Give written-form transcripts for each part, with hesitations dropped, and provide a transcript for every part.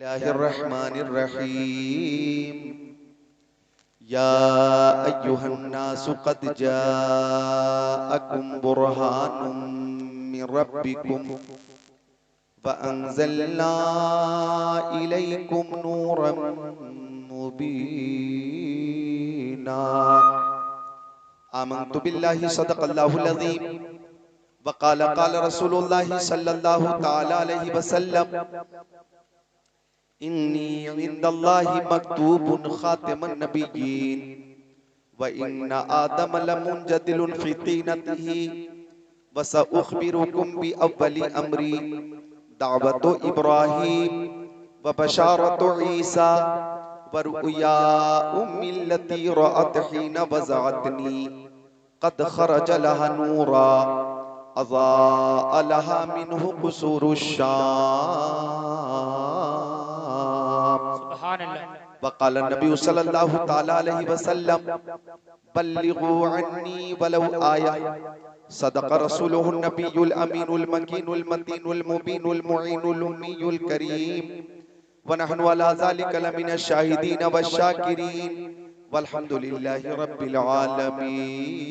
اللہ الرحمن الرحیم یا ایہا الناس قد جاءکم برہان من ربکم وانزلنا الیکم نورا مبینا آمنت باللہ صدق اللہ العظیم وقال قال رسول اللہ صلی اللہ تعالی علیہ وسلم انی عند اللہ مکتوب خاتم النبیین وَإِنَّ آدَمَ لَمُنْجَدِلٌ فِي طِينَتِهِ وَسَأُخْبِرُكُمْ بِأَوَّلِ أَمْرِي دعوت إبراہیم وبشارت عیسیٰ ورؤیا أمي التي رأت حين وزعتني قد خرج لها نورا أضاء لها منه قصور الشام وقال النبي صلى الله تعالى عليه وسلم بلغوا عني ولو آية صدق رسوله النبي الأمين المكين المتين المبين المعين الأمي الكريم ونحن على ذلك لمن الشاهدين والشاكرين والحمد لله رب العالمين.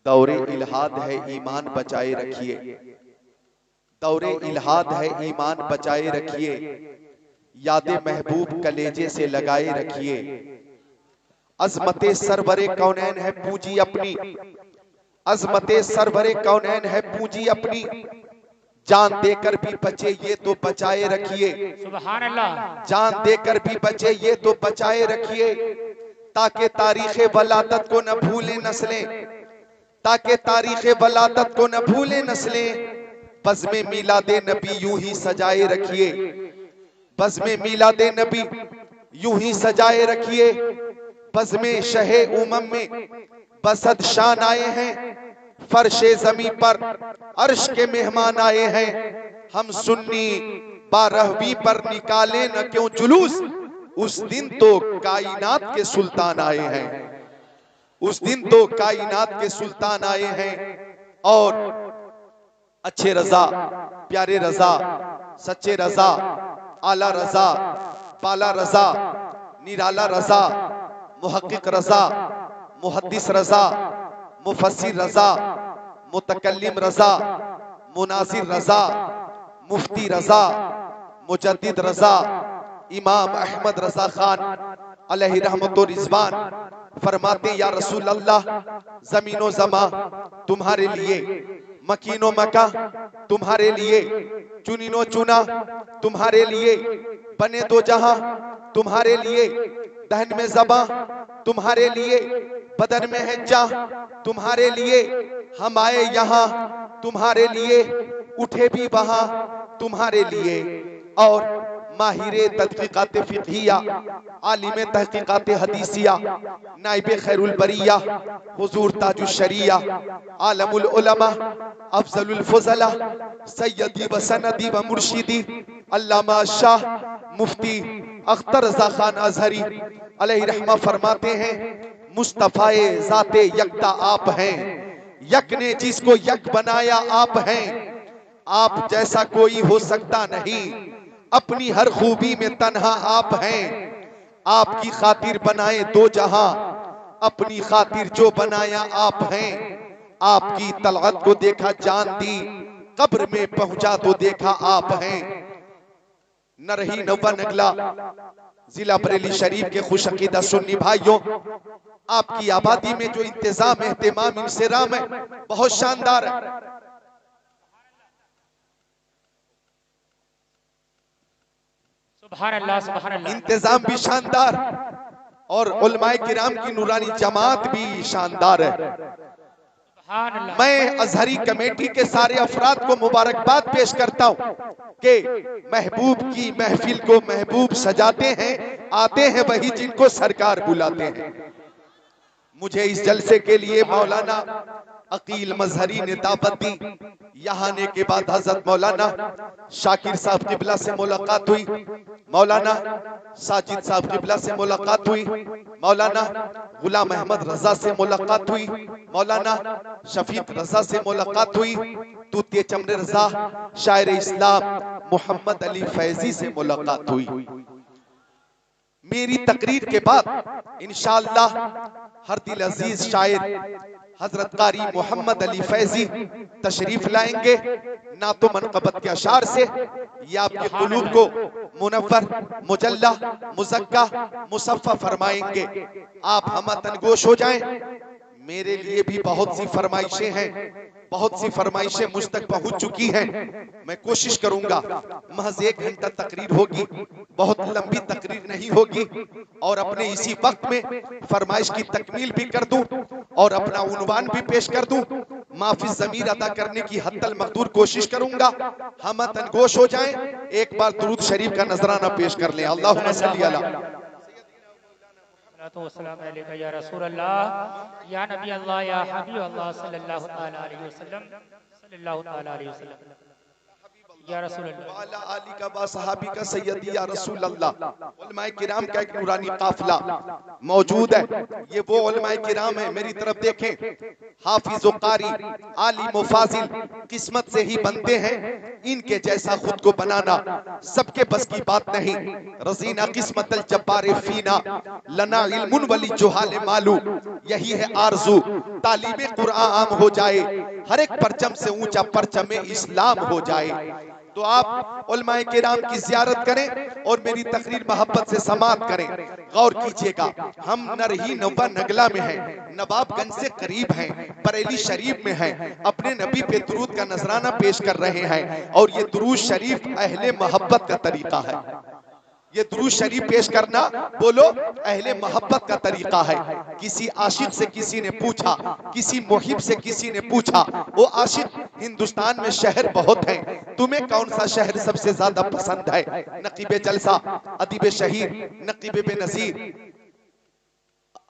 دور الہاد ہے ایمان بچائے رکھیے، دور الہاد ہے ایمان بچائے رکھیے، یاد محبوب کلیجے سے لگائے رکھیے. عظمت سرور کونین ہے پونجی اپنی، عظمت سرور کونین ہے پونجی اپنی، جان دے کر بھی بچے یہ تو بچائے رکھیے. سبحان اللہ. جان دے کر بھی بچے یہ تو بچائے رکھیے تاکہ تاریخ ولادت کو نہ بھولیں نسلیں، تاکہ تاریخ ولادت کو نہ بھولیں نسلیں. بزم میلاد نبی یوں ہی سجائے رکھیے، بزم میلاد نبی یوں ہی سجائے رکھیے. بزم شہ امم میں بسد شان آئے ہیں، فرش زمین پر عرش کے مہمان آئے ہیں. ہم سنی بارہویں پر نکالیں نہ کیوں جلوس، اس دن تو کائنات کے سلطان آئے ہیں، اس دن تو کائنات کے سلطان آئے ہیں. اور اچھے رضا، پیارے رضا، سچے رضا، اعلیٰ رضا، بالا رضا، نرالا رضا، محقق رضا، محدث رضا، مفسر رضا، متکلم رضا، مناظر رضا، مفتی رضا، مجدد رضا، امام احمد رضا خان علیہ رحمت و رضوان فرماتے یا رسول اللہ زمین و زمان تمہارے لیے، مکین و مکہ تمہارے لیے، چنین و چنا تمہارے لیے، بنے دو جہاں تمہارے لیے، دہن میں زباں تمہارے لیے، بدن میں ہے جاں تمہارے لیے. ہم آئے یہاں تمہارے لیے، اٹھے بھی وہاں تمہارے لیے. اور ماہر تحقیقات فقہیہ، عالم تحقیقات حدیثیہ، نائب خیر البریہ، حضور تاج الشریعہ، عالم العلماء، افضل الفضلہ، سیدی و سندی و مرشدی علامہ شاہ مفتی اختر رضا خان ازہری علیہ رحمہ فرماتے ہیں مصطفیٰ ذات یکتا آپ ہیں، یک نے جس کو یک بنایا آپ ہیں. آپ جیسا کوئی ہو سکتا نہیں، اپنی ہر خوبی میں تنہا آپ ہیں. آپ کی خاطر بنائے دو جہاں، اپنی خاطر جو بنایا آپ ہیں. آپ کی طلعت کو دیکھا جان دی، قبر میں پہنچا تو دیکھا آپ ہیں. نہ رہی نوہ نگلا ضلع بریلی شریف کے خوش عقیدہ سنی بھائیوں، آپ کی آبادی میں جو انتظام اہتمام انصرام ہے بہت شاندار ہے. سبحان اللہ. سبحان اللہ. انتظام بھی شاندار اور علماء کرام کی نورانی جماعت بھی شاندار ہے. سبحان اللہ. میں ازہری کمیٹی کے سارے افراد کو مبارکباد پیش کرتا ہوں کہ محبوب کی محفل کو محبوب سجاتے ہیں، آتے ہیں وہی جن کو سرکار بلاتے ہیں. مجھے اس جلسے کے لیے مولانا عقیل مظہری نے دعوت دی. یہاں آنے کے بعد حضرت مولانا شاکر صاحب قبلہ سے ملاقات ہوئی, مولانا ساجد صاحب قبلہ سے ملاقات ہوئی, مولانا غلام احمد رضا سے ملاقات ہوئی, مولانا شفیق رضا سے ملاقات ہوئی, توتیہ چمن رضا شاعر اسلام محمد علی فیضی سے ملاقات ہوئی. میری تقریر کے بعد انشاءاللہ ہر دل عزیز شاعر حضرت قاری محمد علی فیضی تشریف لائیں گے. نعت و منقبت کے اشعار سے یہ آپ کے قلوب کو منور, مجلہ, مزکہ, مصفہ فرمائیں گے. آپ ہمہ گوش ہو جائیں. میرے لیے بھی بہت سی فرمائشیں ہیں, بہت سی فرمائشیں مجھ تک پہنچ چکی ہیں. میں کوشش کروں گا محض 1 گھنٹہ تقریر ہوگی, بہت لمبی تقریر نہیں ہوگی, اور اپنے اسی وقت میں فرمائش کی تکمیل بھی کر دوں اور اپنا عنوان بھی پیش کر دوں. معافی ضمیر ادا کرنے کی حد المقدور کوشش کروں گا. ہم تنگوش ہو جائیں, ایک بار درود شریف کا نذرانہ پیش کر لیں. اللہم صلی علی والسلام علیکہ یا رسول اللہ یا نبی اللہ یا حبیب اللہ صلی اللہ علیہ وسلم صلی اللہ علیہ وسلم یا رسول اللہ وعلا آلی کا با صحابی کا سیدی یا رسول اللہ. علماء کرام کا ایک نورانی قافلہ موجود ہے. یہ وہ علماء کرام ہیں, میری طرف دیکھیں, حافظ و قاری, عالم و فاضل قسمت سے ہی بنتے ہیں. ان کے جیسا خود کو بنانا سب کے بس کی بات نہیں. رزینہ قسمت الجبار فینا لنا علم ولی جہال مالو. یہی ہے آرزو تعلیم قرآن عام ہو جائے, ہر ایک پرچم سے اونچا پرچم اسلام ہو جائے. تو آپ علماء کرام کی زیارت کریں اور میری تقریر محبت سے سماعت کریں. غور کیجئے گا, ہم نرہی نوبہ نگلا میں ہیں, نواب گنج سے قریب ہیں, بریلی شریف میں ہیں, اپنے نبی پہ درود کا نذرانہ پیش کر رہے ہیں. اور یہ درود شریف اہل محبت کا طریقہ ہے. یہ درود شریف پیش کرنا بولو اہل محبت کا طریقہ ہے. کسی عاشق سے کسی نے پوچھا, کسی محب سے کسی نے پوچھا, وہ عاشق ہندوستان میں شہر بہت ہیں, تمہیں کون سا شہر سب سے زیادہ پسند ہے؟ نقیب جلسہ, ادیب شہیر, نقیب بے نظیر,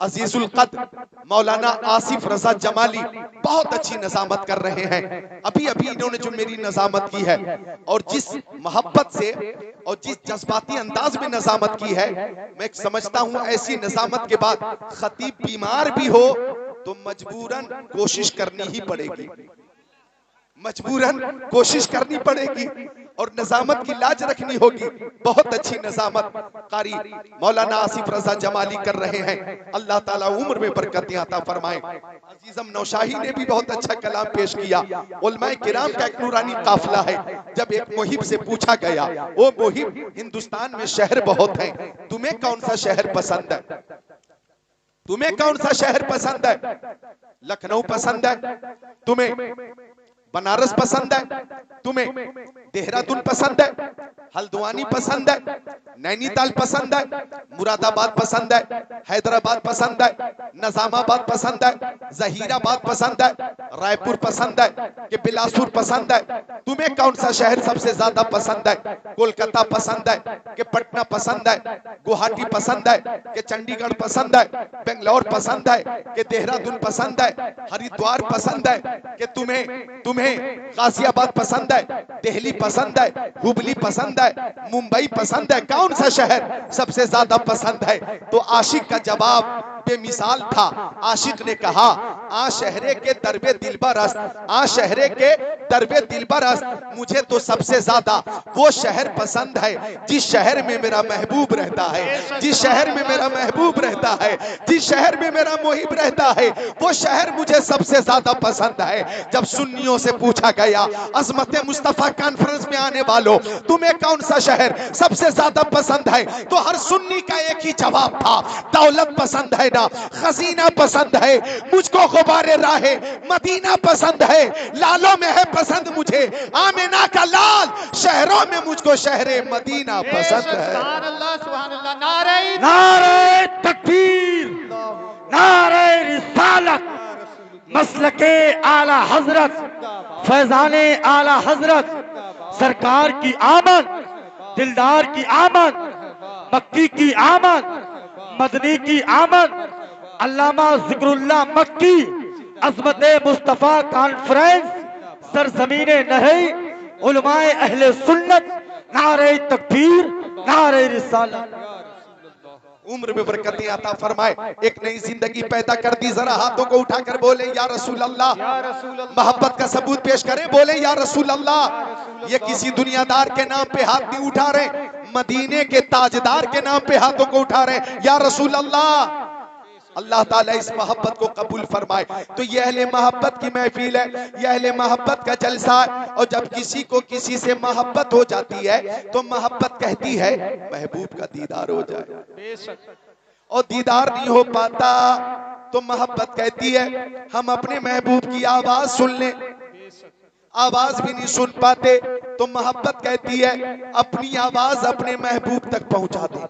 عزیز القدر مولانا آصف رضا جمالی بہت اچھی نظامت کر رہے ہیں. ابھی انہوں نے جو میری نظامت کی ہے اور جس محبت سے اور جس جذباتی انداز میں نظامت کی ہے, میں سمجھتا ہوں ایسی نظامت کے بعد خطیب بیمار بھی ہو تو مجبوراً کوشش کرنی ہی پڑے گی, مجبوراً کوشش کرنی پڑے گی اور نظامت کی لاج رکھنی ہوگی. بہت اچھی نظامت قاری مولانا آصف رضا جمالی کر رہے ہیں. اللہ تعالیٰ عمر میں برکتیں عطا فرمائیں. عزیزم نوشاہی نے بھی بہت اچھا کلام پیش کیا. علماء کرام کا ایک نورانی قافلہ ہے. جب ایک محب سے پوچھا گیا, وہ محب ہندوستان میں شہر بہت ہیں, تمہیں کون سا شہر پسند ہے؟ تمہیں کون سا شہر پسند ہے؟ لکھنؤ پسند ہے تمہیں؟ بنارس پسند ہے تمہیں؟ دہرادون پسند ہے؟ ہلدوانی پسند ہے؟ نینی تال پسند ہے؟ مراد آباد پسند ہے؟ حیدرآباد پسند ہے؟ نظام آباد پسند ہے؟ ظہیر آباد پسند ہے؟ رائے پور پسند ہے کہ بلاسپور پسند ہے؟ تمہیں کون سا شہر سب سے زیادہ پسند ہے؟ کولکتہ پسند ہے کہ پٹنہ پسند ہے؟ گوہاٹی پسند ہے کہ چنڈی گڑھ پسند ہے؟ بنگلور پسند ہے کہ دہرادون پسند ہے؟ ہریدوار پسند ہے کہ تمہیں غازی آباد پسند ہے؟ دہلی پسند ہے؟ ہبلی پسند ہے؟ ممبئی پسند ہے؟ کون سا شہر سب سے زیادہ پسند ہے؟ تو عاشق کا جواب بے مثال تھا. عاشق نے کہا, آ شہرے کے دربے دلبر است, آ شہرے کے دربے دلبر است, مجھے تو سب سے زیادہ وہ شہر پسند ہے جس شہر میں میرا محبوب رہتا ہے, جس شہر میں میرا محبوب رہتا ہے, جس شہر میں میرا محب رہتا ہے, وہ شہر مجھے سب سے زیادہ پسند ہے. جب سنیوں سے پوچھا گیا, عظمت مصطفیٰ کانفرنس میں آنے والوں, تمہیں کون سا شہر سب سے زیادہ پسند ہے, تو ہر سنی کا ایک ہی جواب تھا, دولت پسند ہے نا, خزینہ پسند ہے, مجھ کو غبار راہ مدینہ پسند ہے, لالوں میں ہے پسند مجھے آمینہ کا لال, شہروں میں مجھ کو شہر مدینہ پسند ہے. سبحان اللہ سبحان اللہ. نعرہ تکبیر, نعرہ رسالت, مسلک اعلی حضرت, فیضان اعلی حضرت, سرکار کی آمد, دلدار کی آمد, مکی کی آمد, مدنی کی آمد, علامہ ذکر اللہ مکی عظمت مصطفیٰ کانفرنس سرزمین نہی علماء اہل سنت نعرہ تکبیر نعرہ رسالت عمر میں برکتیں عطا فرمائے، ایک نئی زندگی پیدا کر دی. ذرا ہاتھوں کو اٹھا کر بولے یا رسول اللہ. محبت کا ثبوت پیش کریں، بولے یا رسول اللہ. یہ کسی دنیا دار کے نام پہ ہاتھ نہیں اٹھا رہے، مدینے کے تاجدار کے نام پہ ہاتھوں کو اٹھا رہے ہیں. یا رسول اللہ. اللہ تعالیٰ اس محبت کو قبول فرمائے. تو یہ اہل محبت کی محفل ہے، یہ اہل محبت کا جلسہ ہے. اور جب کسی کو کسی سے محبت ہو جاتی ہے تو محبت کہتی ہے محبوب کا دیدار ہو جائے، اور دیدار نہیں ہو پاتا تو محبت کہتی ہے ہم اپنے محبوب کی آواز سن لیں. آواز بھی نہیں سن پاتے تو محبت کہتی ہے اپنی آواز اپنے محبوب تک پہنچا دیں.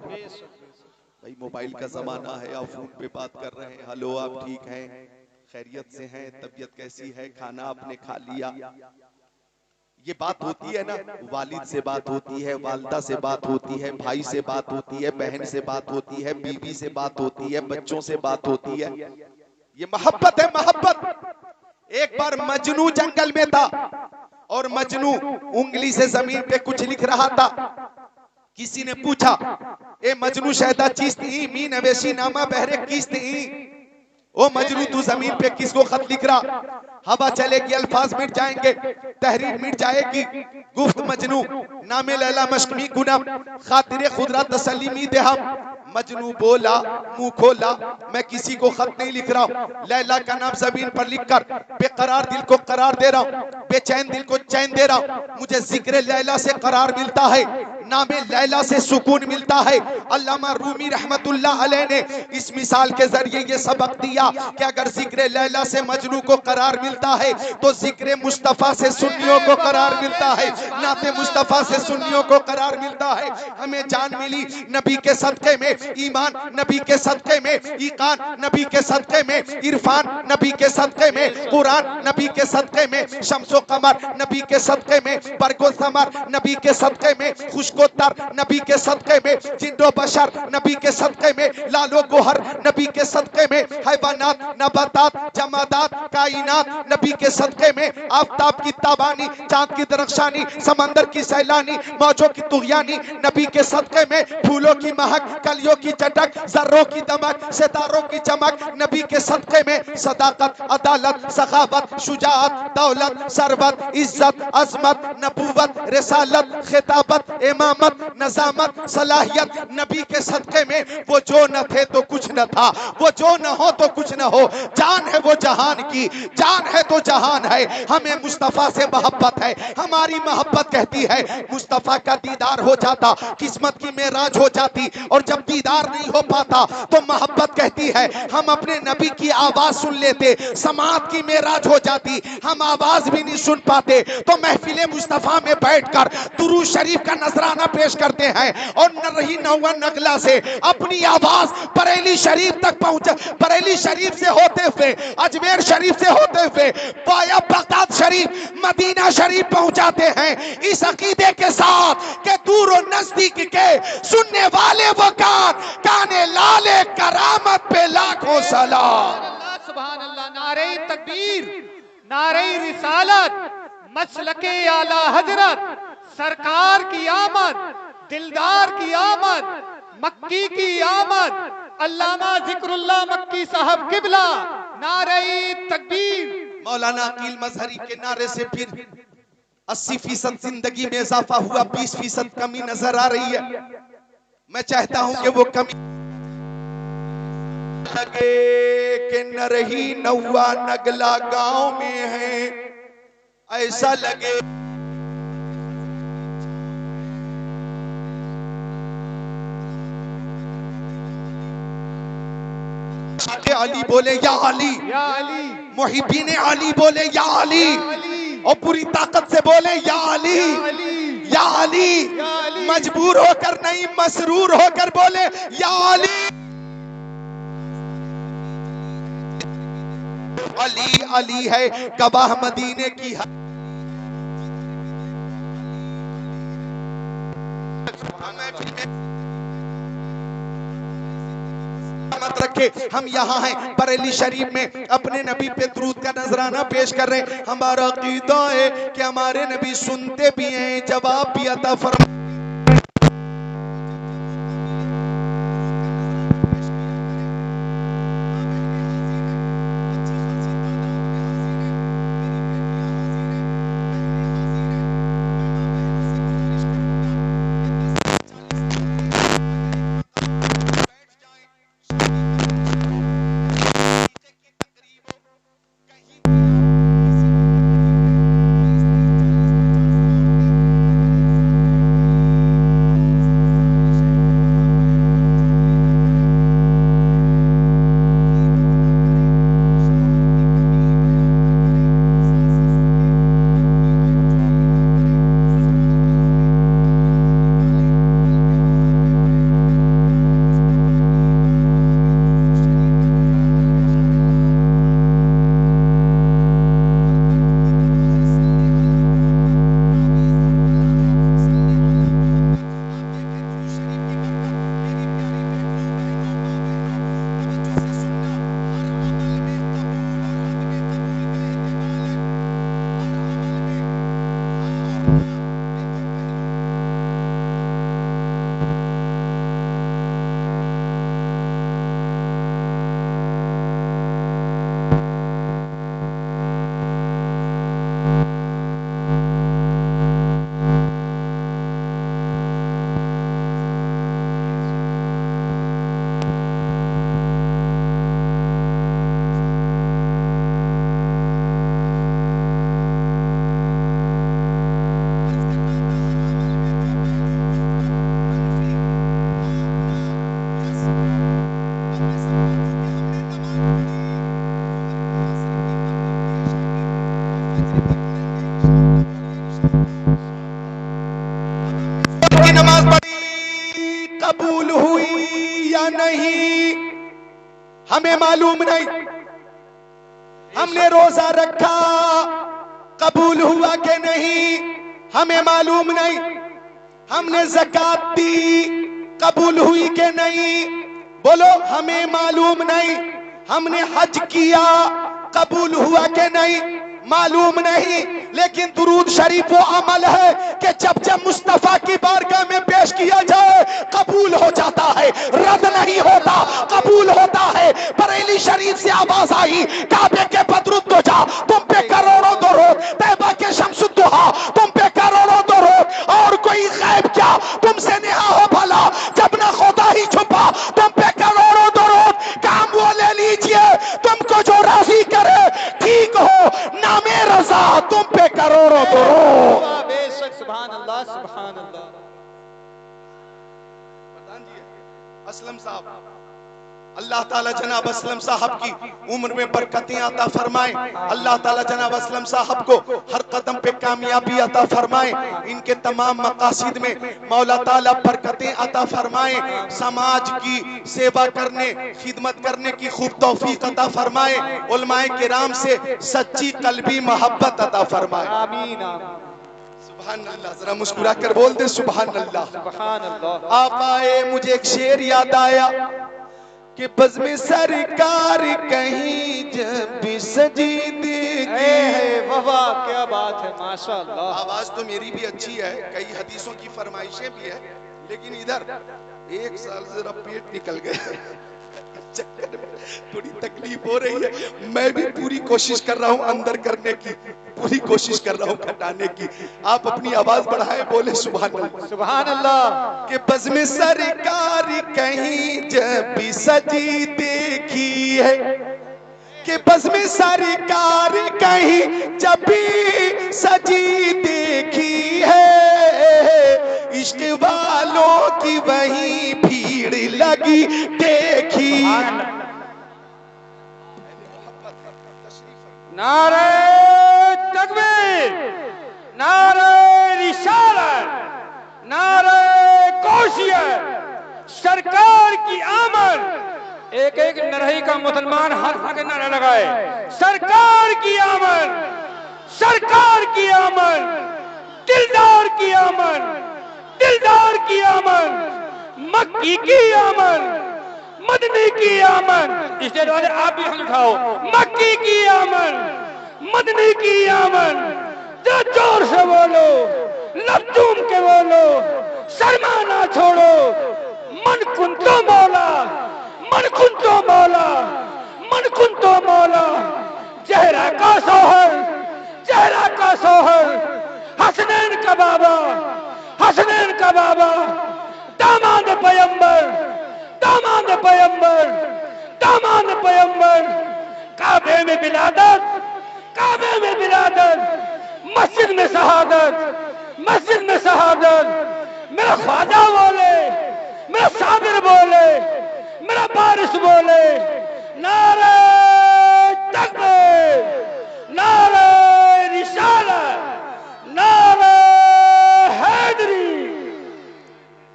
بھائی موبائل کا زمانہ ہے، آپ فون پہ بات کر رہے ہیں. ہلو، آپ ٹھیک ہیں؟ خیریت سے ہیں؟ طبیعت کیسی ہے؟ کھانا آپ نے کھا لیا؟ یہ بات ہوتی ہے نا، والد سے بات ہوتی ہے، والدہ سے بات ہوتی ہے، بھائی سے بات ہوتی ہے، بہن سے بات ہوتی ہے، بیوی سے بات ہوتی ہے، بچوں سے بات ہوتی ہے. یہ محبت ہے، محبت. ایک بار مجنو جنگل میں تھا اور مجنو انگلی سے زمین پہ کچھ لکھ رہا تھا. کسی نے پوچھا اے مجنو شہدہ چیست ہی می نویشی نامہ بہرے کیست ہی. او مجنو تو زمین پہ کس کو خط لکھ رہا؟ ہوا چلے گی الفاظ مٹ جائیں گے، تحریر مٹ جائے گی. گفت مجنو نام لیلا مشکمی گنم خاطر خود را تسلیمی دہم. مجنو بولا منہ کھولا میں کسی کو خط نہیں لکھ رہا ہوں، لیلا کا نام زمین پر لکھ کر بے قرار دل کو قرار دے رہا ہوں، بے چین دل کو چین دے رہا ہوں. مجھے ذکر لیلا سے قرار ملتا ہے، نام لیلا سے سکون ملتا ہے. علامہ رومی رحمت اللہ علیہ نے اس مثال کے ذریعے یہ سبق دیا کہ اگر ذکر لیلا سے مجنو کو قرار ملتا ہے تو ذکر مصطفیٰ سے سنیوں کو قرار ملتا ہے، نعت مصطفیٰ سے سنیوں کو قرار ملتا ہے. ہمیں جان ملی نبی کے صدقے میں، ایمان نبی کے صدقے میں، ایقان نبی کے صدقے میں، عرفان نبی کے صدقے میں، قرآن نبی کے صدقے میں، شمس و قمر نبی کے صدقے میں، برگ و ثمر نبی کے صدقے میں، خشک و تر نبی کے صدقے میں، جن و بشر نبی کے صدقے میں، لال و گوہر نبی کے صدقے میں، حیوانات نباتات جمادات کائنات نبی کے صدقے میں، آفتاب کی تابانی چاند کی درخشانی سمندر کی سیلانی موجوں کی طغیانی نبی کے صدقے میں، پھولوں کی مہک کلیوں کی چٹک ذروں کی دمک ستاروں کی چمک نبی کے صدقے میں، صداقت عدالت سخاوت شجاعت دولت ثروت عزت عظمت نبوت رسالت خطابت امامت نظامت صلاحیت نبی کے صدقے میں. وہ جو نہ تھے تو کچھ نہ تھا، وہ جو نہ ہو تو کچھ نہ ہو. جان ہے وہ جہان کی، جان ہے تو جہان ہے. ہمیں مصطفیٰ سے محبت ہے، ہماری محبت کہتی ہے مصطفیٰ کا دیدار ہو جاتا قسمت کی معراج ہو جاتی. اور جب دیدار نہیں ہو پاتا تو محبت کہتی ہے ہم اپنے نبی کی آواز سن لیتے، سماعت کی معراج ہو جاتی. ہم آواز بھی نہیں سن پاتے تو محفل مصطفیٰ میں بیٹھ کر درود شریف کا نذرانہ پیش کرتے ہیں اور رہی نوا نگلا سے اپنی آواز بریلی شریف تک پہنچا، بریلی شریف سے ہوتے ہوئے اجمیر شریف سے ہوتے ہوئے بایا بغداد شریف مدینہ شریف پہنچاتے ہیں اس عقیدے کے ساتھ کہ دور و نزدیک کے سننے والے وہ کانے لالے کرامت پہ لاکھوں سلام. سبحان اللہ. نعرہ تکبیر نعرہ رسالت مسلک اعلی حضرت سرکار کی آمد، دلدار کی آمد، مکی کی آمد، علامہ ذکر اللہ مکی صاحب قبلہ. نعرہ تکبیر. مولانا عقیل مظہری کے نعرے سے پھر 80% زندگی میں اضافہ ہوا، 20% کمی نظر آ رہی ہے. میں چاہتا ہوں کہ وہ کمی لگے کہ نہ رہی نوا نگلا گاؤں میں ہے، ایسا لگے علی بولے یا علی، محبین علی بولے یا علی، اور پوری طاقت سے بولے یا علی یا علی. مجبور ہو کر نہیں مسرور ہو کر بولے یا علی. علی علی ہے گواہ مدینے کی یاد رکھے ہم یہاں ہیں بریلی شریف میں اپنے نبی پہ درود کا نذرانہ پیش کر رہے ہیں. ہمارا عقیدہ ہے کہ ہمارے نبی سنتے بھی ہیں جواب بھی عطا فرماتے. قبول ہوئی یا نہیں ہمیں معلوم نہیں. ہم نے روزہ رکھا قبول ہوا کہ نہیں ہمیں معلوم نہیں. ہم نے زکات دی قبول ہوئی کہ نہیں بولو ہمیں معلوم نہیں. ہم نے حج کیا قبول ہوا کہ نہیں معلوم نہیں. لیکن درود شریف وہ عمل ہے کہ جب جب مصطفیٰ کی بارگاہ میں پیش کیا جائے قبول ہو جاتا ہے, رد نہیں ہوتا, قبول ہوتا ہے. بریلی شریف سے آواز آئی کعبے کے بدرود تو جا تم پہ کروڑوں درود, طیبہ کے شمس الدہا تم پہ کروڑوں درود, اور کوئی غیب کیا تم سے نہا ہو بھلا جب نہ خدا ہی چھپا تم پہ کروڑوں درود. کام وہ لے لیجئے تم کو جو راضی کرے ٹھیک ہو, نام رضا تم پہ کروڑوں درود. بے شک سبحان اللہ سبحان اللہ. اسلم صاحب اللہ تعالیٰ جناب اسلم صاحب کی عمر میں برکتیں عطا فرمائیں. اللہ تعالیٰ جناب اسلم صاحب کو ہر قدم پہ کامیابی عطا فرمائیں. ان کے تمام مقاصد میں مولا تعالیٰ برکتیں عطا فرمائیں. سماج کی سیوا کرنے خدمت کرنے کی خوب توفیق عطا فرمائیں. علماء کرام سے سچی قلبی محبت عطا فرمائیں. آمین سبحان اللہ. ذرا مسکرا کر بول دے سبحان اللہ. سبحان اللہ. آپ آئے مجھے ایک شعر یاد آیا کہ بزم سرکار کہیں جب بھی سجیدے کی. واہ کیا بات ہے ماشاء اللہ. آواز تو میری بھی اچھی ہے, کئی حدیثوں کی فرمائشیں بھی ہے, لیکن ادھر ایک سال ذرا پیٹ نکل گئے چکر میں تھوڑی تکلیف ہو رہی ہے. میں بھی پوری کوشش کر رہا ہوں اندر کرنے کی, پوری کوشش کر رہا ہوں کھٹانے کی. آپ اپنی آواز بڑھائیں, بولے سبحان اللہ. سبحان اللہ. کہ بزم سرکار کہیں جب بھی سجی دیکھی ہے, کہ بزم سرکار کہیں جب بھی سجی دیکھی ہے, عشق والوں کی وہیں بھیڑ لگی دیکھی. نعرہ تکبیر, نعرہ رسالت, نعرہ کوشیت, سرکار کی آمد. ایک ایک نرہی کا مسلمان ہر ہر نعرہ لگائے سرکار کی آمد, سرکار کی آمد, دلدار کی آمد, دلدار کی آمد, مکی کی آمد, مدنی کی آمد. اسٹیج والے آپ بھی ہم اٹھاؤ. مکی کی آمد, مدنی کی آمد. جو زور سے بولو, لب چوم کے بولو, شرما نہ چھوڑو. من کنتو مولا, من کنتو مولا, من کنتو مولا. چہرہ کا سوہر, چہرہ کا سوہر, حسنین کا بابا, حسنین کا بابا, داماد پیمبر, داماد پیمبر, داماد پیمبر. کعبے میں ولادت, کعبے میں ولادت, مسجد میں شہادت, مسجد میں شہادت. میرا خواجہ بولے, میرا صابر بولے, میرا بارش بولے. نعرہ تکبیر, نعرہ رسالت, نعرہ حیدری.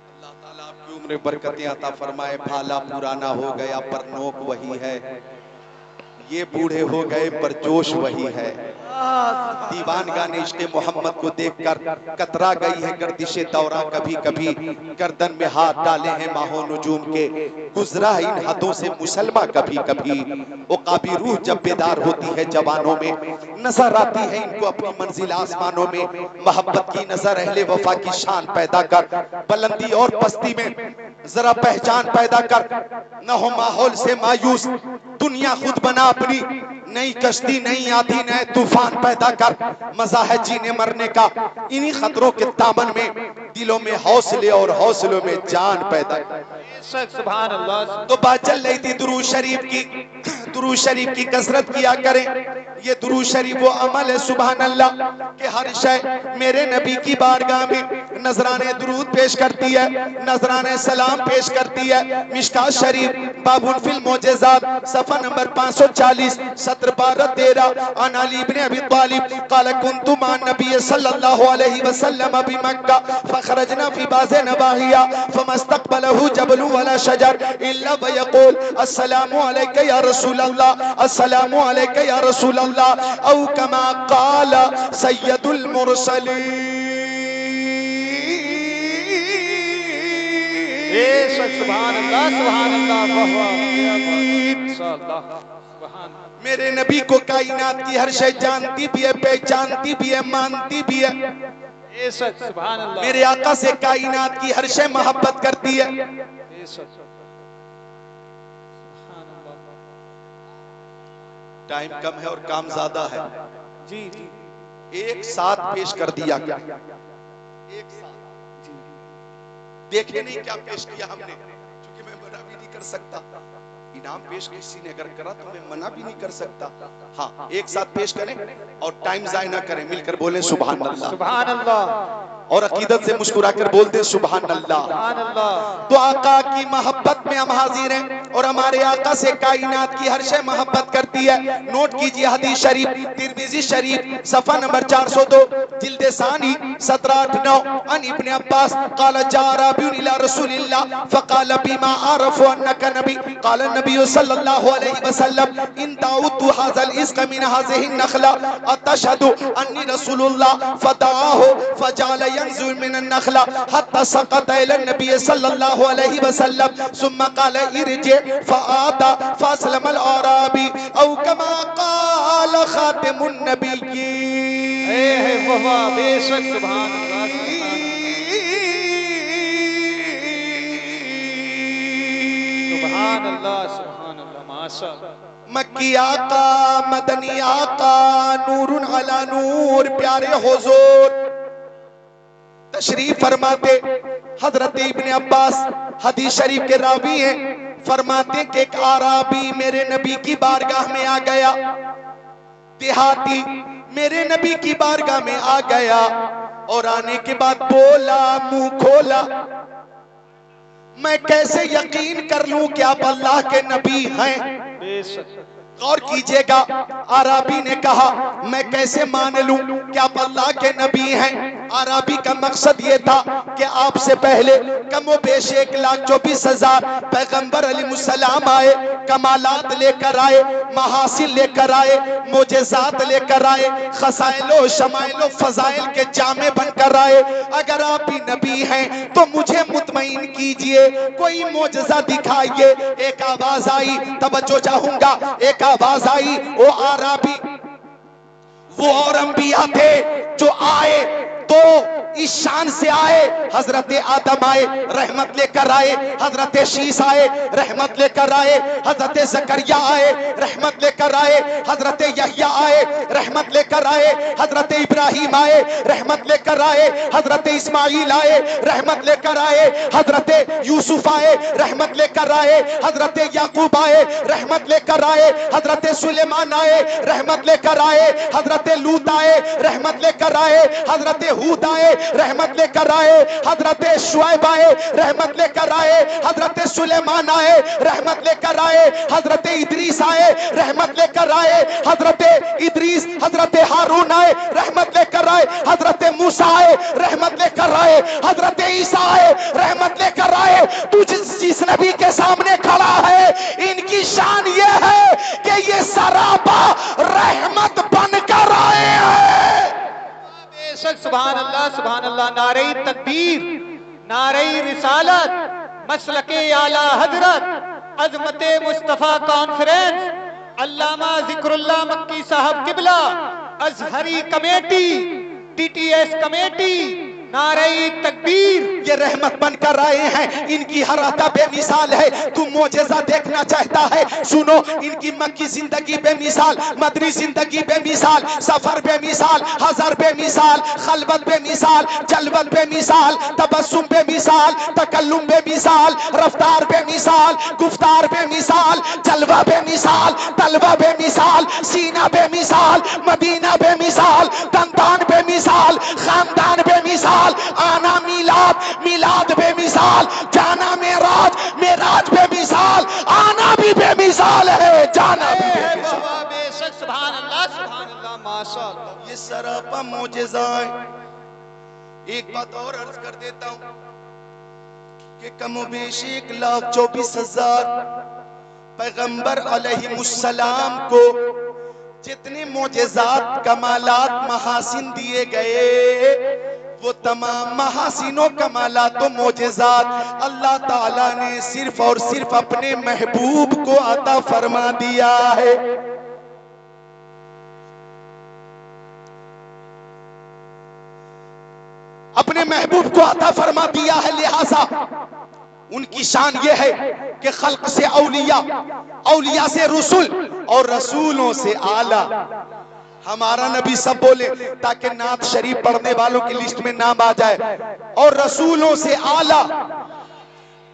اللہ تعالیٰ آپ کی عمر برکتیں عطا فرمائے. بھالا پرانا ہو گیا پر نوک وہی ہے, یہ بوڑھے ہو گئے پر جوش وہی ہے. دیوانگان عشق محمد کو دیکھ کر کترا گئی ہے گردش دورہ. کبھی کبھی گردن میں ہاتھ ڈالے ہیں ماہوں نجوم کے, گزرا ان حدوں سے مسلمہ کبھی کبھی. عقابی روح جب بیدار ہوتی ہے جوانوں میں, نظر آتی ہے ان کو اپنی منزل آسمانوں میں. محبت کی نظر اہل وفا کی شان پیدا کر, بلندی اور پستی میں ذرا پہچان پیدا کر. نہ ہو ماحول سے مایوس, دنیا خود بنا اپنی, نئی کشتی نئی آندھی نئے طوفان پیدا کر. مزہ ہے جینے مرنے کا انہی خطروں کے دامن میں, دلوں میں حوصلے اور حوصلوں میں جان پیدا کر. سبحان اللہ. تو بات چل رہی تھی درود شریف کی. درود شریف کی کثرت کیا کریں. یہ درود شریف وہ عمل ہے سبحان اللہ کہ ہر شے میرے نبی کی بارگاہ میں نذرانے درود پیش کرتی ہے, نذرانے سلام پیش کرتی ہے. مشکات شریف باب فی المعجزات صفحہ نمبر 540 سطر 12-13. عن علی ابن ابی طالب قال كنت مع النبي صلى الله عليه وسلم بمكة فخرجنا في بعض نواحيها فما استقبله جبل ولا شجر الا ويقول السلام عليك يا رسول الله, السلام عليك يا رسول الله, او كما قال سيد المرسلين. سبحان اللہ, سبحان اللہ, میرے نبی کو کائنات کی ہر شے جانتی بھی ہے, پہچانتی بھی ہے, مانتی بھی ہے. سبحان اللہ. میرے آقا سے کائنات کی ہر شے محبت کرتی ہے. ٹائم کم ہے اور کام زیادہ ہے. جی جی, ایک ساتھ پیش کر دیا کیا, ایک ساتھ دیکھے نہیں کیا پیش کیا ہم نے, چونکہ میں منع بھی نہیں کر سکتا. انعام پیش کسی نے اگر کرا تو میں منع بھی نہیں کر سکتا. ہاں ایک ساتھ پیش کریں اور ٹائم ضائع نہ کریں, مل کر بولیں سبحان اللہ, سبحان اللہ, اور عقیدت سے مسکرا کر بولتے ہیں سبحان اللہ. سبحان اللہ. تو آقا کی محبت میں ہم حاضر ہیں اور ہمارے آقا سے کائنات کی ہر شے محبت کرتی ہے. نوٹ کیجئے حدیث شریف ترمذی شریف صفحہ نمبر 402 جلد ثانی 17-9. عن ابن عباس قال جاء اعرابی الى رسول اللہ فقال بما عرف انك نبی قال النبی صلی اللہ علیہ وسلم ان دعوت هذا الاسق من هذه النخلة اتشهد انی رسول اللہ فدعاه فجعل ينزل من النخلة حتى سقط الى النبي صلى الله عليه وسلم ثم قال ارجع فآت فاسلم الاعرابي او كما قال خاتم النبيين. اے وفا بے شک, سبحان اللہ, سبحان اللہ, سبحان اللہ, ماشاء اللہ. مکی آقا, مدنی آقا, نور علی نور, پیارے حضور تشریف فرماتے. حضرت ابن عباس حدیث شریف کے راوی ہیں, فرماتے کہ ایک اعرابی میرے نبی کی بارگاہ میں آ گیا, دیہاتی میرے نبی کی بارگاہ میں آ گیا اور آنے کے بعد بولا, منہ کھولا, میں کیسے یقین کر لوں کہ آپ اللہ کے نبی ہیں. غور کیجئے گا, عربی نے کہا میں کیسے مان لوں کہ آپ اللہ کے نبی ہیں. عربی کا مقصد یہ تھا کہ آپ سے پہلے کم و بیش 1,24,000 پیغمبر علیہ السلام آئے، کمالات لے کر آئے، محاسن لے کر آئے، معجزات لے کر آئے، خصائل و شمائل و فضائل کے جامع بن کر آئے۔ اگر آپ بھی نبی ہیں تو مجھے مطمئن کیجئے، کوئی معجزہ دکھائیے۔ ایک آواز آئی، توجہ چاہوں گا، ایک آواز آئی، وہ عربی وہ اور انبیاء تھے جو آئے تو اس شان سے آئے، حضرت آدم آئے رحمت لے کر آئے، حضرت شیس آئے رحمت لے کر آئے، حضرت زکریا آئے رحمت لے کر آئے، حضرت یحییٰ آئے رحمت لے کر آئے، حضرت ابراہیم آئے رحمت لے کر آئے، حضرت اسماعیل آئے رحمت لے کر آئے، حضرت یوسف آئے رحمت لے کر آئے، حضرت یعقوب آئے رحمت لے کر آئے، حضرت سلیمان آئے رحمت لے کر آئے، حضرت لوط آئے رحمت لے کر آئے، حضرت ہود آئے رحمت لے کر آئے، حضرت شعیب آئے رحمت لے کر آئے، حضرت سلیمان آئے رحمت لے کر آئے، حضرت ادریس آئے رحمت لے کر آئے، حضرت ادریس حضرت ہارون آئے رحمت لے کر آئے، حضرت موسیٰ آئے رحمت لے کر آئے، حضرت عیسیٰ آئے رحمت لے کر آئے۔ تو جس نبی کے سامنے کھڑا ہے، ان کی شان یہ ہے کہ یہ سراپا رحمت بن کر آئے ہیں۔ بے شک، سبحان اللہ سبحان اللہ، نعرہ تکبیر، نعرہ رسالت، مسلک اعلی حضرت، عظمت مصطفیٰ کانفرنس، علامہ ذکر اللہ مکی صاحب قبلہ، Azhari committee, T T S committee, نعرہ تکبیر، یہ رحمت بن کر آئے ہیں۔ ان کی ہر عطا بے مثال ہے۔ تم معجزہ دیکھنا چاہتا ہے، سنو، ان کی مکی زندگی بے مثال، مدنی زندگی بے مثال، سفر بے مثال، حضر بے مثال، خلوت بے مثال، جلوت بے مثال، تبسم بے مثال، تکلم بے مثال، رفتار بے مثال، گفتار بے مثال، جلوہ بے مثال، طلبہ بے مثال، سینہ بے مثال، مدینہ بے مثال، دندان بے مثال، خاندان بے مثال، آنا میلاد، میلاد بے مثال، جانا معراج، معراج بے مثال، آنا بھی بے مثال ہے، جانا بھی بے مثال۔ بے شک، سبحان اللہ سبحان اللہ، ماشاء اللہ۔ یہ سراپا معجزائیں۔ ایک بات اور عرض کر دیتا ہوں کہ کم و بیش 1,24,000 پیغمبر علیہ السلام کو جتنے معجزات، کمالات، محاسن دیے گئے، وہ تمام محاسن و کمالات و معجزات اللہ تعالیٰ نے صرف اور صرف اپنے محبوب کو عطا فرما دیا ہے۔ اپنے محبوب کو عطا فرما دیا ہے، لہٰذا ان کی شان یہ ہے کہ خلق سے اولیاء، اولیاء سے رسول، اور رسولوں سے اعلیٰ۔ ہمارا نبی سب بولے تاکہ نعت شریف پڑھنے والوں کی لسٹ میں نام آ جائے۔ اور رسولوں سے اعلیٰ۔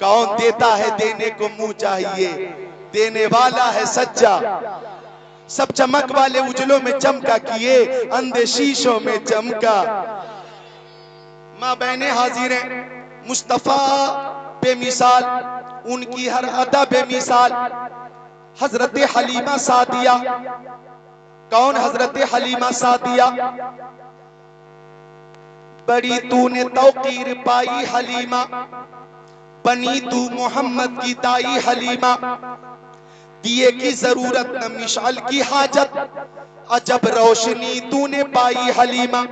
کون دیتا ہے؟ دینے کو منہ چاہیے، دینے والا ہے سچا۔ سب چمک والے اجلوں میں چمکا کیے، اندھے شیشوں میں چمکا۔ ماں بہن حاضر ہیں، مصطفیٰ بے مثال، ان کی ہر ادا بے مثال۔ حضرت حلیمہ سعدیہ، کون حضرت حلیمہ سعدیہ؟ بڑی تو نے توقیر پائی حلیمہ، بنی تو محمد کی دائی حلیمہ، دیے کی ضرورت نہ مشعل کی حاجت، عجب روشنی تو نے پائی حلیمہ۔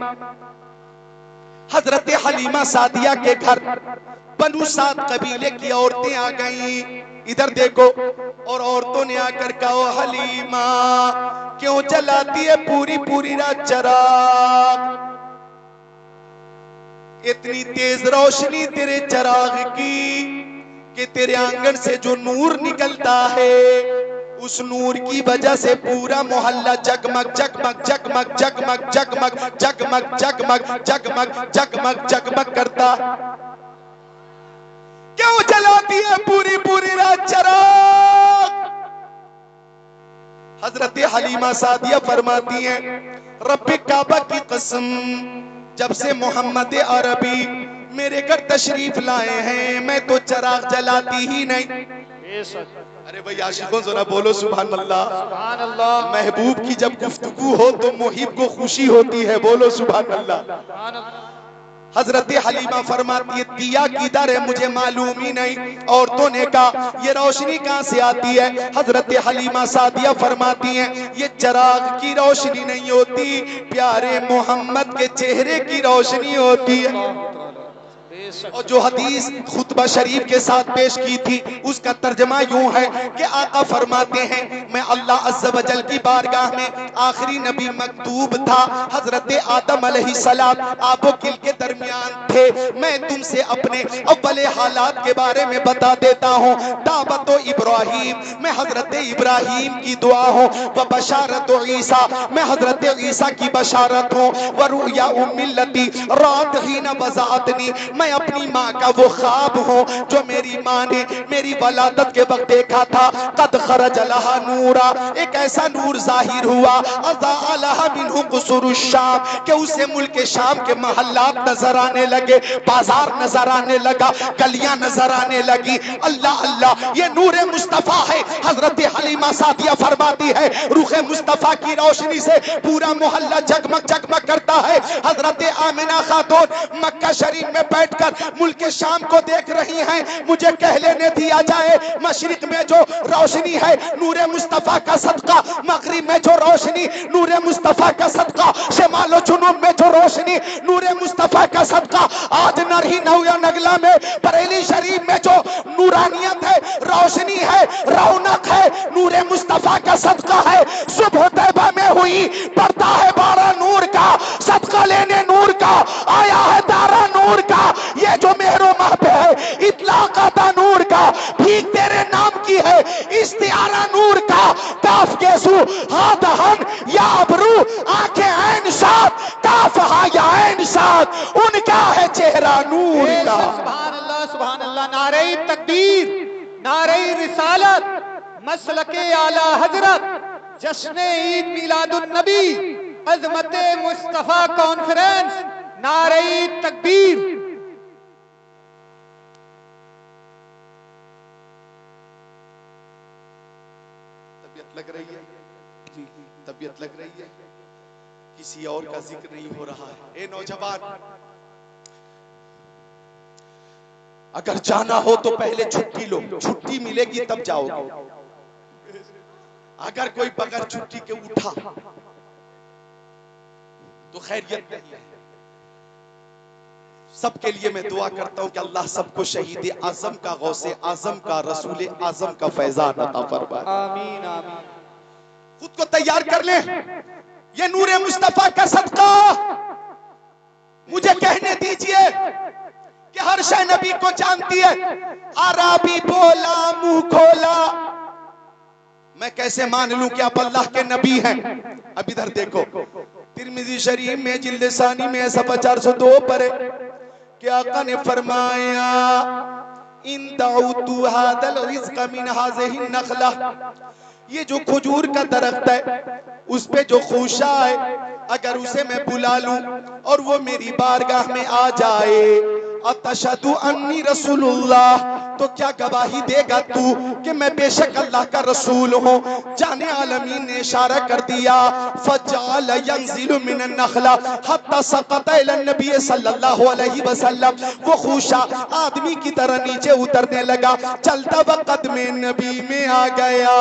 حضرت حلیمہ سعدیہ کے گھر بنو سعد قبیلے کی عورتیں آ گئیں، ادھر دیکھو، اور عورتوں نے آ کر کہا حلیمہ کیوں جلاتی ہے پوری پوری رات چراغ؟ اتنی تیز روشنی تیرے چراغ کی کہ تیرے آنگن سے جو نور نکلتا ہے، اس نور کی وجہ سے پورا محلہ جگمگ جگمگ جگمگ جگمگ جگمگ جگمگ جگمگ جگمگ جگمگ جگمگ کرتا۔ کیوں جلاتی ہے پوری پوری رات چراغ؟ حضرت حلیمہ سعدیہ فرماتی ہیں، رب کعبہ کی قسم، جب سے محمد عربی میرے گھر تشریف لائے ہیں میں تو چراغ جلاتی ہی نہیں۔ ارے بھائی عاشقوں ذرا بولو سبحان اللہ۔ سبحان اللہ، محبوب کی جب گفتگو ہو تو محب کو خوشی ہوتی ہے، بولو سبحان اللہ۔ سبحان اللہ۔ حضرت حلیمہ فرماتی ہے دیا کدھر ہے مجھے معلوم ہی نہیں. عورتوں نے کہا یہ روشنی کہاں سے آتی ہے؟ حضرت حلیمہ سعدیہ فرماتی ہیں یہ چراغ کی روشنی نہیں ہوتی، پیارے محمد کے چہرے کی روشنی ہوتی ہے. اور جو حدیث خطبہ شریف کے ساتھ پیش کی تھی اس کا ترجمہ یوں ہے کہ آقا فرماتے ہیں میں اللہ عز و جل کی بارگاہ میں آخری نبی مکتوب تھا، حضرت آدم علیہ السلام آب و گل کے درمیان تھے. میں تم سے اپنے اول حالات کے بارے میں بتا دیتا ہوں. دعوت و ابراہیم میں حضرت ابراہیم کی دعا ہوں، و بشارت و عیسیٰ میں حضرت عیسیٰ کی بشارت ہوں، و رؤیا ام التی رات حین وضعتنی میں اپنی ماں کا وہ خواب ہوں جو میری ماں نے میری ولادت کے وقت دیکھا تھا. قد خرج لہا نورا ایک ایسا نور ظاہر ہوا، اضاء لہا منہ قصور الشام کہ اسے ملک شام کے محلات نظر آنے لگے، بازار نظر آنے لگا، گلیاں نظر آنے لگی. اللہ اللہ یہ نور مصطفیٰ ہے. حضرت حلیمہ سعدیہ فرماتی ہے رخ مصطفیٰ کی روشنی سے پورا محلہ جگمگ جگمگ کرتا ہے. حضرت آمنہ خاتون مکہ شریف میں بیٹھ کر ملک شام کو دیکھ رہی ہیں. مجھے کہہ لینے دیا جائے مشرق میں جو روشنی ہے نور مصطفیٰ کا صدقہ، مغرب میں جو روشنی نور مصطفیٰ کا صدقہ، شمال و جنوب میں جو روشنی نور مصطفیٰ کا صدقہ، آج نرہی نویا نگلا میں بریلی شریف میں جو نورانیت ہے، روشنی ہے، رونق ہے، نور مصطفیٰ کا صدقہ ہے. صبح طیبہ میں ہوئی پڑتا ہے بارہ نور کا، صدقہ لینے نور کا آیا ہے دارہ نور کا. یہ جو مہر و محب ہے اطلاق آتا نور کا، بھیک تیرے نام کی ہے استعارہ نور کا. کاف کے سو ہاتھ ہن یا ابرو آنکھیں عین ساتھ، کاف ہا یا عین ساتھ، ان کا ہے چہرہ نور کا. سبحان اللہ سبحان اللہ. نعرہ تکبیر، نعرہ رسالت، مسلک اعلی حضرت، جشن عید میلاد النبی، عظمت مصطفیٰ کانفرنس. نعرہ تکبیر. طبیعت لگ رہی ہے جی، طبیعت لگ رہی ہے، کسی اور کا ذکر نہیں ہو رہا ہے. اے نوجوان اگر جانا ہو تو پہلے چھٹی لو، چھٹی ملے گی تب جاؤ گے. اگر کوئی بغیر چھٹی کے اٹھا تو خیریت نہیں ہے. سب کے لیے میں دعا کرتا ہوں کہ اللہ سب کو شہید اعظم کا، غوث اعظم کا، رسول اعظم کا فیضان عطا فرمائے. آمین آمین. خود کو تیار کر لیں. یہ نور مصطفیٰ کا صدقہ مجھے کہنے دیجئے کہ ہر شے نبی کو جانتی ہے. عربی بولا منہ کھولا، میں کیسے مان لوں کہ آپ اللہ کے نبی ہیں؟ اب ادھر دیکھو ترمذی شریف میں جلد ثانی میں صفحہ 402 پر ہے کہ آقا نے فرمایا ان دعوتو هذا الرزق من هذه النخلہ، یہ جو کھجور کا درخت ہے اس پہ جو خوشہ ہے اگر اسے میں بلا لوں اور وہ میری بارگاہ میں آ جائے، اتشہدو انی رسول اللہ، تو کیا گواہی دے گا تو کہ میں بے شک اللہ کا رسول ہوں؟ جان عالمین نے اشارہ کر دیا فجعل ينزل من النخلہ حتی سقط الى النبی صلی اللہ علیہ وسلم. وہ خوشہ آدمی کی طرح نیچے اترنے لگا، چلتا وقت میں نبی میں آ گیا.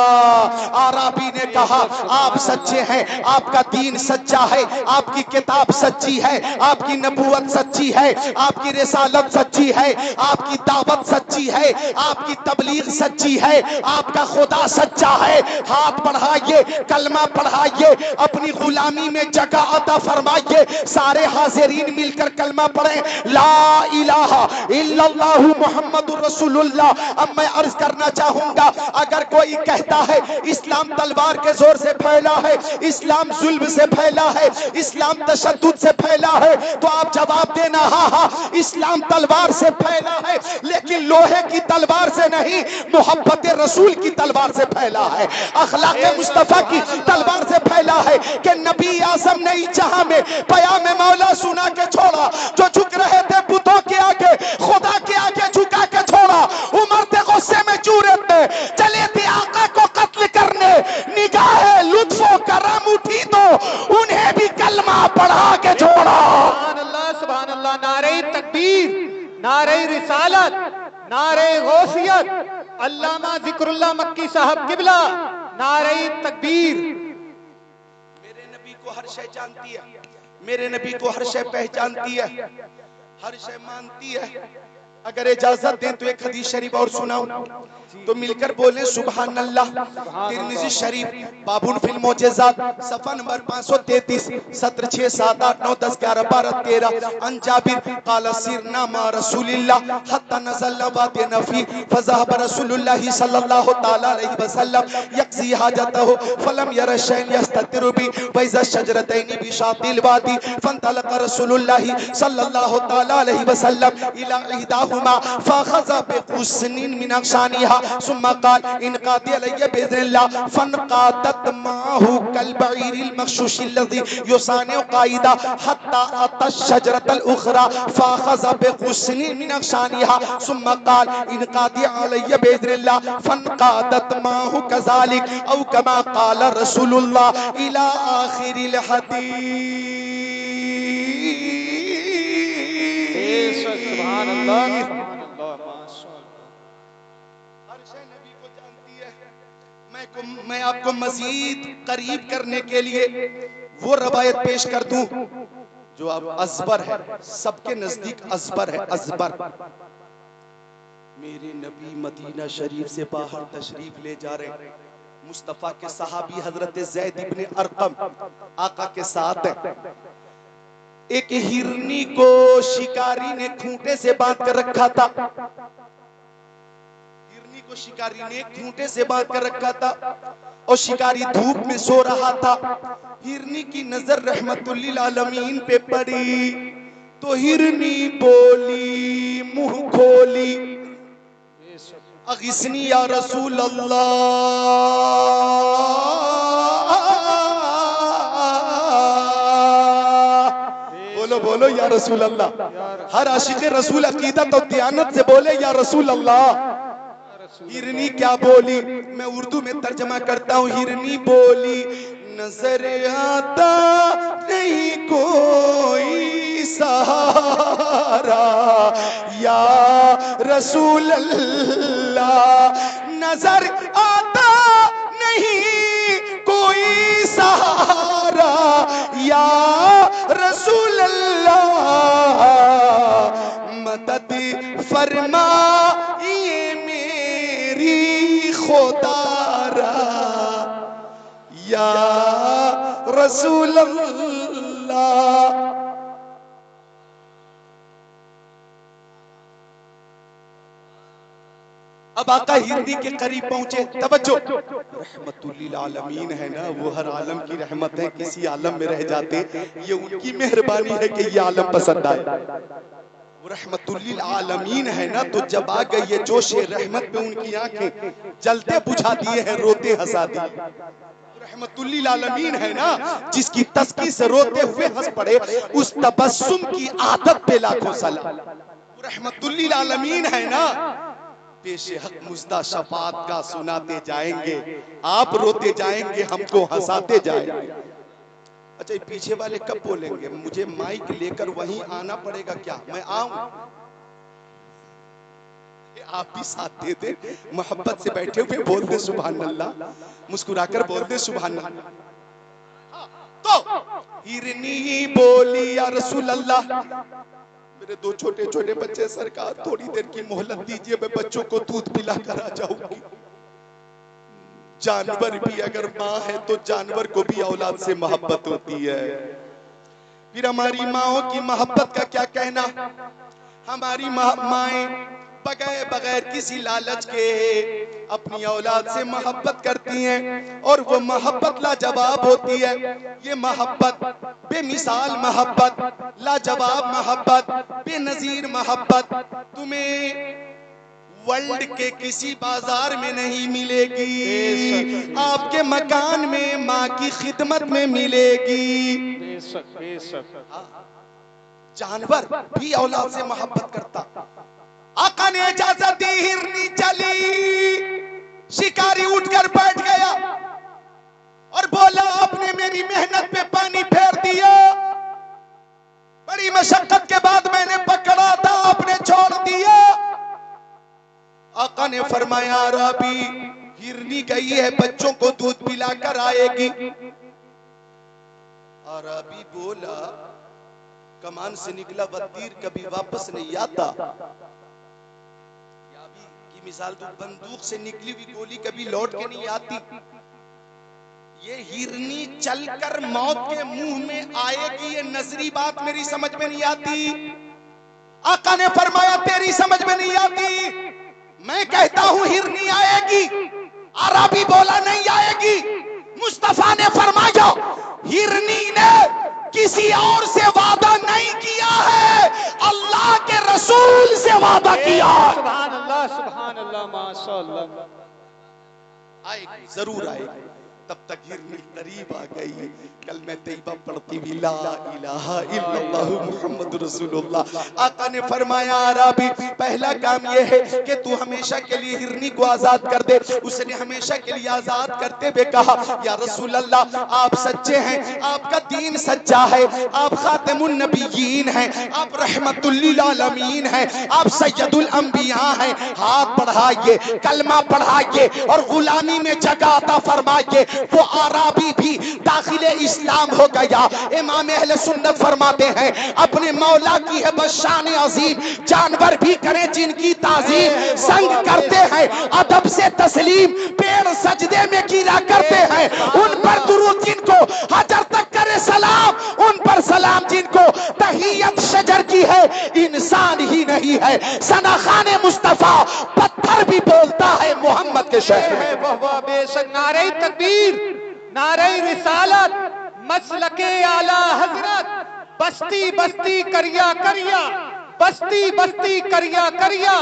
عربی نے کہا آپ سچے ہیں، آپ کا دین سچا ہے، آپ کی کتاب سچی ہے، آپ کی نبوت سچی ہے، آپ کی رسالت سچی ہے، آپ کی دعوت سچی ہے، آپ کی تبلیغ سچی ہے، آپ کا خدا سچا ہے. ہاتھ بڑھائیے، کلمہ پڑھائیے، اپنی غلامی میں جگہ عطا فرمائیے. سارے حاضرین مل کر کلمہ پڑھیں لا الہ الا اللہ محمد رسول اللہ. اب میں عرض کرنا چاہوں گا اگر کوئی کہتا ہے اسلام تلوار کے زور سے پھیلا ہے، اسلام ظلم سے پھیلا ہے، اسلام تشدد سے پھیلا ہے، تو آپ جواب دینا ہاں ہاں اسلام تلوار سے پھیلا ہے لیکن لوہے کی تلوار سے نہیں، محبت رسول کی تلوار سے پھیلا ہے، اخلاق مصطفیٰ کی تلوار سے پھیلا ہے. کہ نبی اعظم نے جہاں میں پیام مولا سنا کے چھوڑا، جو جھک رہے تھے بتوں کے آگے خدا کے آگے جھکا کے چھوڑا. عمر تھے غصے میں جورت میں چلے تھے آقا کو قتل کرنے، نگاہ لطف و کرم اٹھی تو انہیں بھی کلمہ پڑھا کے چھوڑا. سبحان اللہ سبحان اللہ. نعرہ تکبیر، نعرہ رسالت، نعرہ غوثیت، علامہ ذکر اللہ مکی صاحب قبلہ، نعرہ تکبیر۔ میرے نبی کو ہر شے جانتی ہے، میرے نبی کو ہر شے پہچانتی ہے، ہر شے مانتی ہے۔ اگر اجازت دیں تو ایک حدیث شریف اور سناؤں تو مل کر بولیں سبحان اللہ۔ ترمذی شریف بابن فی المعجزات صفحہ نمبر 533 سطر 6 7 8 9 10 11 12 13 عن جابر قال سرنا مع رسول اللہ حتى نزل وادی نفی فذهب رسول اللہ صلی اللہ تعالی علیہ وسلم یقضی حاجته فلم ير شيئا يستتر به واذا الشجرتين بشاطئ الوادي فانطلق رسول اللہ صلی اللہ تعالی علیہ وسلم الى احداهما فاخذ بغصن من اغصانها ثم قال انقاد علي باذن الله فانقادت معه كالبعير المغشوش الذي يصانع قائدا حتى اتى الشجره الاخرى فاخذ بغصن من اغصانها ثم قال انقاد علي باذن الله فانقادت معه كذلك او كما قال رسول الله الى اخر الحديث۔ سبحان اللہ، سبحان اللہ، ماشاء اللہ۔ ہر شے نبی کو جانتی ہے۔ میں آپ کو مزید قریب کرنے کے لیے وہ روایت پیش کر دوں جو اب ازبر ہے، سب کے نزدیک ازبر ہے، ازبر۔ میرے نبی مدینہ شریف سے باہر تشریف لے جا رہے ہیں، مصطفیٰ کے صحابی حضرت زید ابن ارقم آقا کے ساتھ ہیں۔ ایک ہرنی کو شکاری نے کھونٹے سے باندھ کر رکھا تھا، ہرنی کو شکاری نے کھونٹے سے باندھ کر رکھا تھا اور شکاری دھوپ میں سو رہا تھا۔ ہرنی کی نظر رحمت للعالمین پہ پڑی تو ہرنی بولی منہ کھولی اغثنی یا رسول اللہ، بولو یا رسول اللہ۔ ہر عاشق رسول عقیدت اور دیانت سے بولے یا رسول اللہ۔ ہرنی کیا بولی؟ میں اردو میں ترجمہ کرتا ہوں۔ ہرنی بولی نظر آتا نہیں کوئی سہارا یا رسول اللہ، نظر آتا نہیں کوئی سہارا یا رسول اللہ، مدد فرمائیے میری خدا را یا رسول اللہ۔ اب آقا ہرنی کے قریب پہنچے، توجہ، رحمت للعالمین ہے نا، وہ ہر عالم کی رحمت ہے، کسی عالم میں رہ جاتے یہ ان کی مہربانی ہے کہ یہ عالم پسند آئے۔ وہ رحمت للعالمین ہے نا، تو جب آ گئی یہ جوش رحمت میں ان کی آنکھیں جلتے بجھا دیے ہیں، روتے ہنسا دیے۔ رحمت للعالمین ہے نا، جس کی تسکی سے روتے ہوئے ہنس پڑے، اس تبسم کی عادت پہ لاکھوں سلام۔ رحمت للعالمین ہے نا، پیش حق مزدہ شفاعت کا سناتے جائیں گے، آپ روتے جائیں گے، ہم کو ہنساتے جائیں گے۔ اچھا یہ پیچھے والے کب بولیں گے؟ مجھے مائک لے کر وہیں آنا پڑے گا کیا؟ میں آؤں؟ آپ بھی ساتھ دے دیں، محبت سے بیٹھے ہوئے بول دے سبحان اللہ، مسکرا کر بول دے سبحان اللہ۔ تو ہرنی بولی یا رسول اللہ، میرے دو چھوٹے چھوٹے بچے، سرکار تھوڑی دیر کی مہلت دیجئے، میں بچوں کو دودھ پلا کر آ جاؤں گی۔ جانور بھی اگر ماں ہے تو جانور کو بھی اولاد سے محبت ہوتی ہے۔ پھر ہماری ماؤں کی محبت کا کیا کہنا؟ ہماری مائیں بغیر کسی لالچ کے اپنی اولاد سے محبت کرتی ہیں اور وہ محبت لاجواب ہوتی ہے۔ یہ محبت بے مثال محبت، لاجواب محبت، بے نظیر محبت تمہیں ورلڈ کے کسی بازار میں نہیں ملے گی، آپ کے مکان میں ماں کی خدمت میں ملے گی۔ جانور بھی اولاد سے محبت کرتا۔ آقا نے اجازت دی، ہرنی چلی، شکاری اٹھ کر بیٹھ گیا اور بولا آپ نے میری محنت پہ پانی پھیر دیا، بڑی مشقت کے بعد میں نے پکڑا تھا، آقا نے فرمایا عربی ہرنی گئی ہے بچوں کو دودھ پلا کر آئے گی. عربی بولا کمان سے نکلا وتیر کبھی واپس نہیں آتا. کی مثال تو بندوق سے نکلی ہوئی گولی کبھی لوٹ کے نہیں آتی. یہ ہرنی چل کر موت کے منہ میں آئے گی، یہ نظری بات میری سمجھ میں نہیں آتی. آقا نے فرمایا تیری سمجھ میں نہیں آتی، میں کہتا ہوں ہرنی آئے گی. عربی بولا نہیں آئے گی. مصطفیٰ نے فرمایا ہرنی نے کسی اور سے وعدہ نہیں کیا ہے، اللہ کے رسول سے وعدہ کیا. سبحان اللہ ماشاء اللہ. آئے گی، ضرور آئے گی. تب تک ہرنی قریب آ گئی، کلمہ طیبہ پڑھتی ہوئی لا الہ الا اللہ محمد رسول اللہ. آقا نے فرمایا عربی پہلا کام یہ ہے کہ تو ہمیشہ کے لیے ہرنی کو آزاد کر دے. اس نے ہمیشہ کے لیے آزاد کرتے ہوئے کہا یا رسول اللہ آپ سچے ہیں، آپ کا دین سچا ہے، آپ خاتم النبیین ہیں، آپ رحمت للعالمین ہیں، آپ سید الانبیاء ہیں. ہاتھ بڑھائیے، کلمہ پڑھائیے اور غلامی میں جگہ عطا فرمائیے. وہ عربی بھی داخل اسلام ہو گیا. امام اہل سنت فرماتے ہیں اپنے مولا کی ہے بس شان عظیم، جانور بھی کریں جن کی تعظیم. سنگ کرتے ہیں ادب سے تسلیم، پیڑ سجدے میں گرا کرتے ہیں ان پر درود جن کو حجر تک کرے سلام، ان پر سلام جن کو تحیت شجر کی ہے انسان ہی نہیں ہے. ثنا خان مصطفیٰ پتھر بھی بولتا ہے محمد کے شہر میں. بے شک. نعرہ تکبیر، نعرہ رسالت، مسلک اعلی حضرت، بستی بستی کریا کریا، بستی بستی کریا کریا،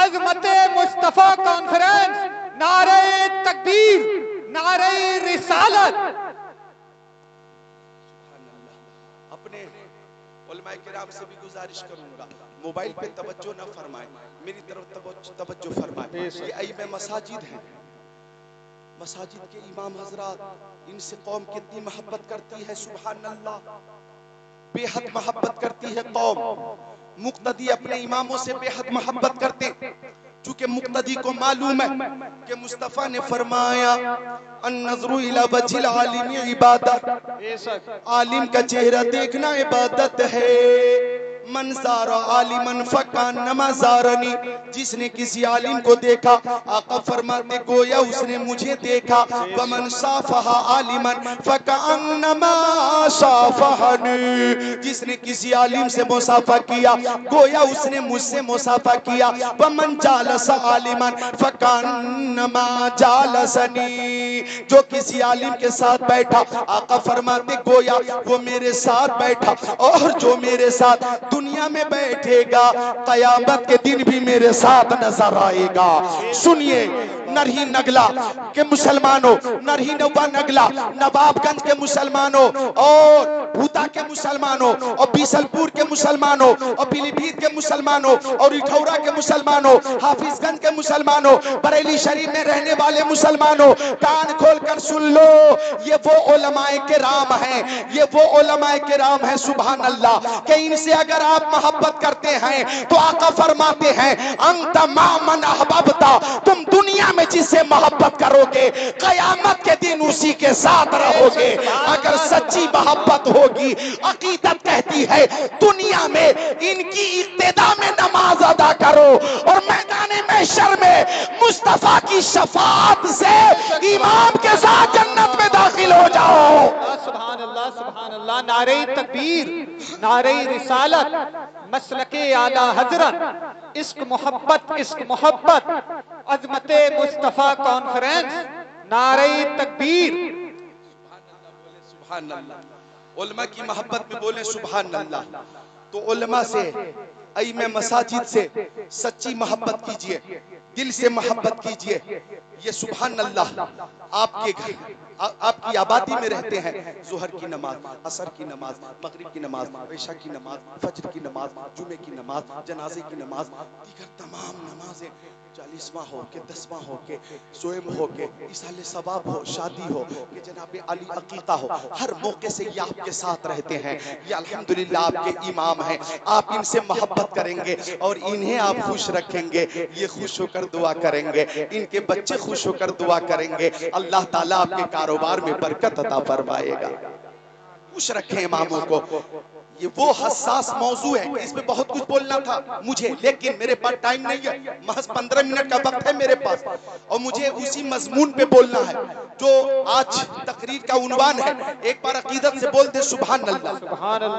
عظمت مصطفیٰ کانفرنس. نعرہ تکبیر، نعرہ رسالت. اپنے علماء کرام سے بھی گزارش کروں گا موبائل پہ توجہ نہ فرمائیں، میری طرف توجہ فرمائیں. یہ ائمہ مساجد ہیں، مساجد کے امام حضرات، ان سے قوم کتنی محبت کرتی ہے. سبحان اللہ، بے حد محبت کرتی ہے قوم. مقتدی اپنے اماموں سے بے حد محبت کرتے، چونکہ مقتدی کو معلوم ہے کہ مصطفیٰ نے فرمایا النظر الی وجہ العالم عبادت، عالم کا چہرہ دیکھنا عبادت ہے. من زار عالما فکانما زارنی، جس نے کسی عالم کو دیکھا آقا فرماتے گویا اس نے مجھے دیکھا. ومن صافح عالما فکانما صافحنی، جس نے کسی عالم سے مصافحہ کیا گویا اس نے مجھ سے مصافحہ کیا. ومن جالس عالما فکانما جالسنی، جو کسی عالم کے ساتھ بیٹھا آقا فرماتے گویا وہ میرے ساتھ بیٹھا. اور جو میرے ساتھ دنیا میں بیٹھے گا قیامت کے دن بھی میرے ساتھ نظر آئے گا. سنیے نرہی نگلا کے مسلمانوں، نرہی نوا نگلا نواب گنج کے مسلمانوں اور بھوتا کے مسلمانوں اور بیسل پور کے مسلمانوں اور پیلی بھیت کے مسلمانوں اور اٹھورا کے مسلمانوں، حافظ گنج کے مسلمانوں، بریلی شریف میں رہنے والے مسلمانوں، کان کھول کر سن لو. یہ وہ علماء کرام ہیں، یہ وہ علماء کرام ہیں سبحان اللہ کہ ان سے اگر آپ محبت کرتے ہیں تو آقا فرماتے ہیں انت ما من احببتا، تم دنیا میں جس سے محبت کرو گے قیامت کے دن اسی کے ساتھ رہو گے. اگر سچی محبت ہوگی، عقیدت کہتی ہے دنیا میں ان کی ابتدا میں نماز ادا کرو اور میدان محشر میں مصطفیٰ کی شفاعت سے امام کے ساتھ جنت میں داخل ہو جاؤ. سبحان اللہ سبحان اللہ. نعرہ تکبیر، نعرہ رسالت، مسلک اعلی حضرت، عشق محبت، عشق محبت، عظمت مصطفیٰ کانفرنس. نعرہ تکبیر. سبحان اللہ. علماء کی محبت میں بولیں سبحان اللہ. تو علماء سے، ائمہ مساجد سے سچی محبت کیجئے، دل سے محبت کیجئے. یہ سبحان اللہ آپ کے گھر، آپ کی آبادی میں رہتے ہیں. ظہر کی نماز، عصر کی نماز، مغرب کی نماز، عشاء کی نماز، فجر کی نماز، جمعے کی نماز، جنازے کی نماز، دیگر تمام نمازیں 40واں ہو کے 10واں ہو کے سوئم ہو کے ایصال ثواب ہو، شادی ہو کہ جناب علی عقیقہ ہو، ہر موقع سے یہ آپ کے ساتھ رہتے ہیں. یہ الحمدللہ آپ کے امام ہیں، آپ ان سے محبت کریں گے اور انہیں آپ خوش رکھیں گے، یہ خوش ہو کر دعا کریں گے، ان کے بچے خوش ہو کر دعا کریں گے، اللہ تعالیٰ آپ کے کاروبار میں برکت عطا فرمائے گا۔ خوش رکھیں اماموں کو۔ یہ وہ حساس موضوع ہے، اس میں بہت کچھ بولنا تھا مجھے، لیکن میرے پاس ٹائم نہیں ہے، محض 15 منٹ کا وقت ہے میرے پاس، اور مجھے اسی مضمون پہ بولنا ہے جو آج تقریر کا عنوان ہے۔ ایک بار عقیدت سے بول دے سبحان اللہ۔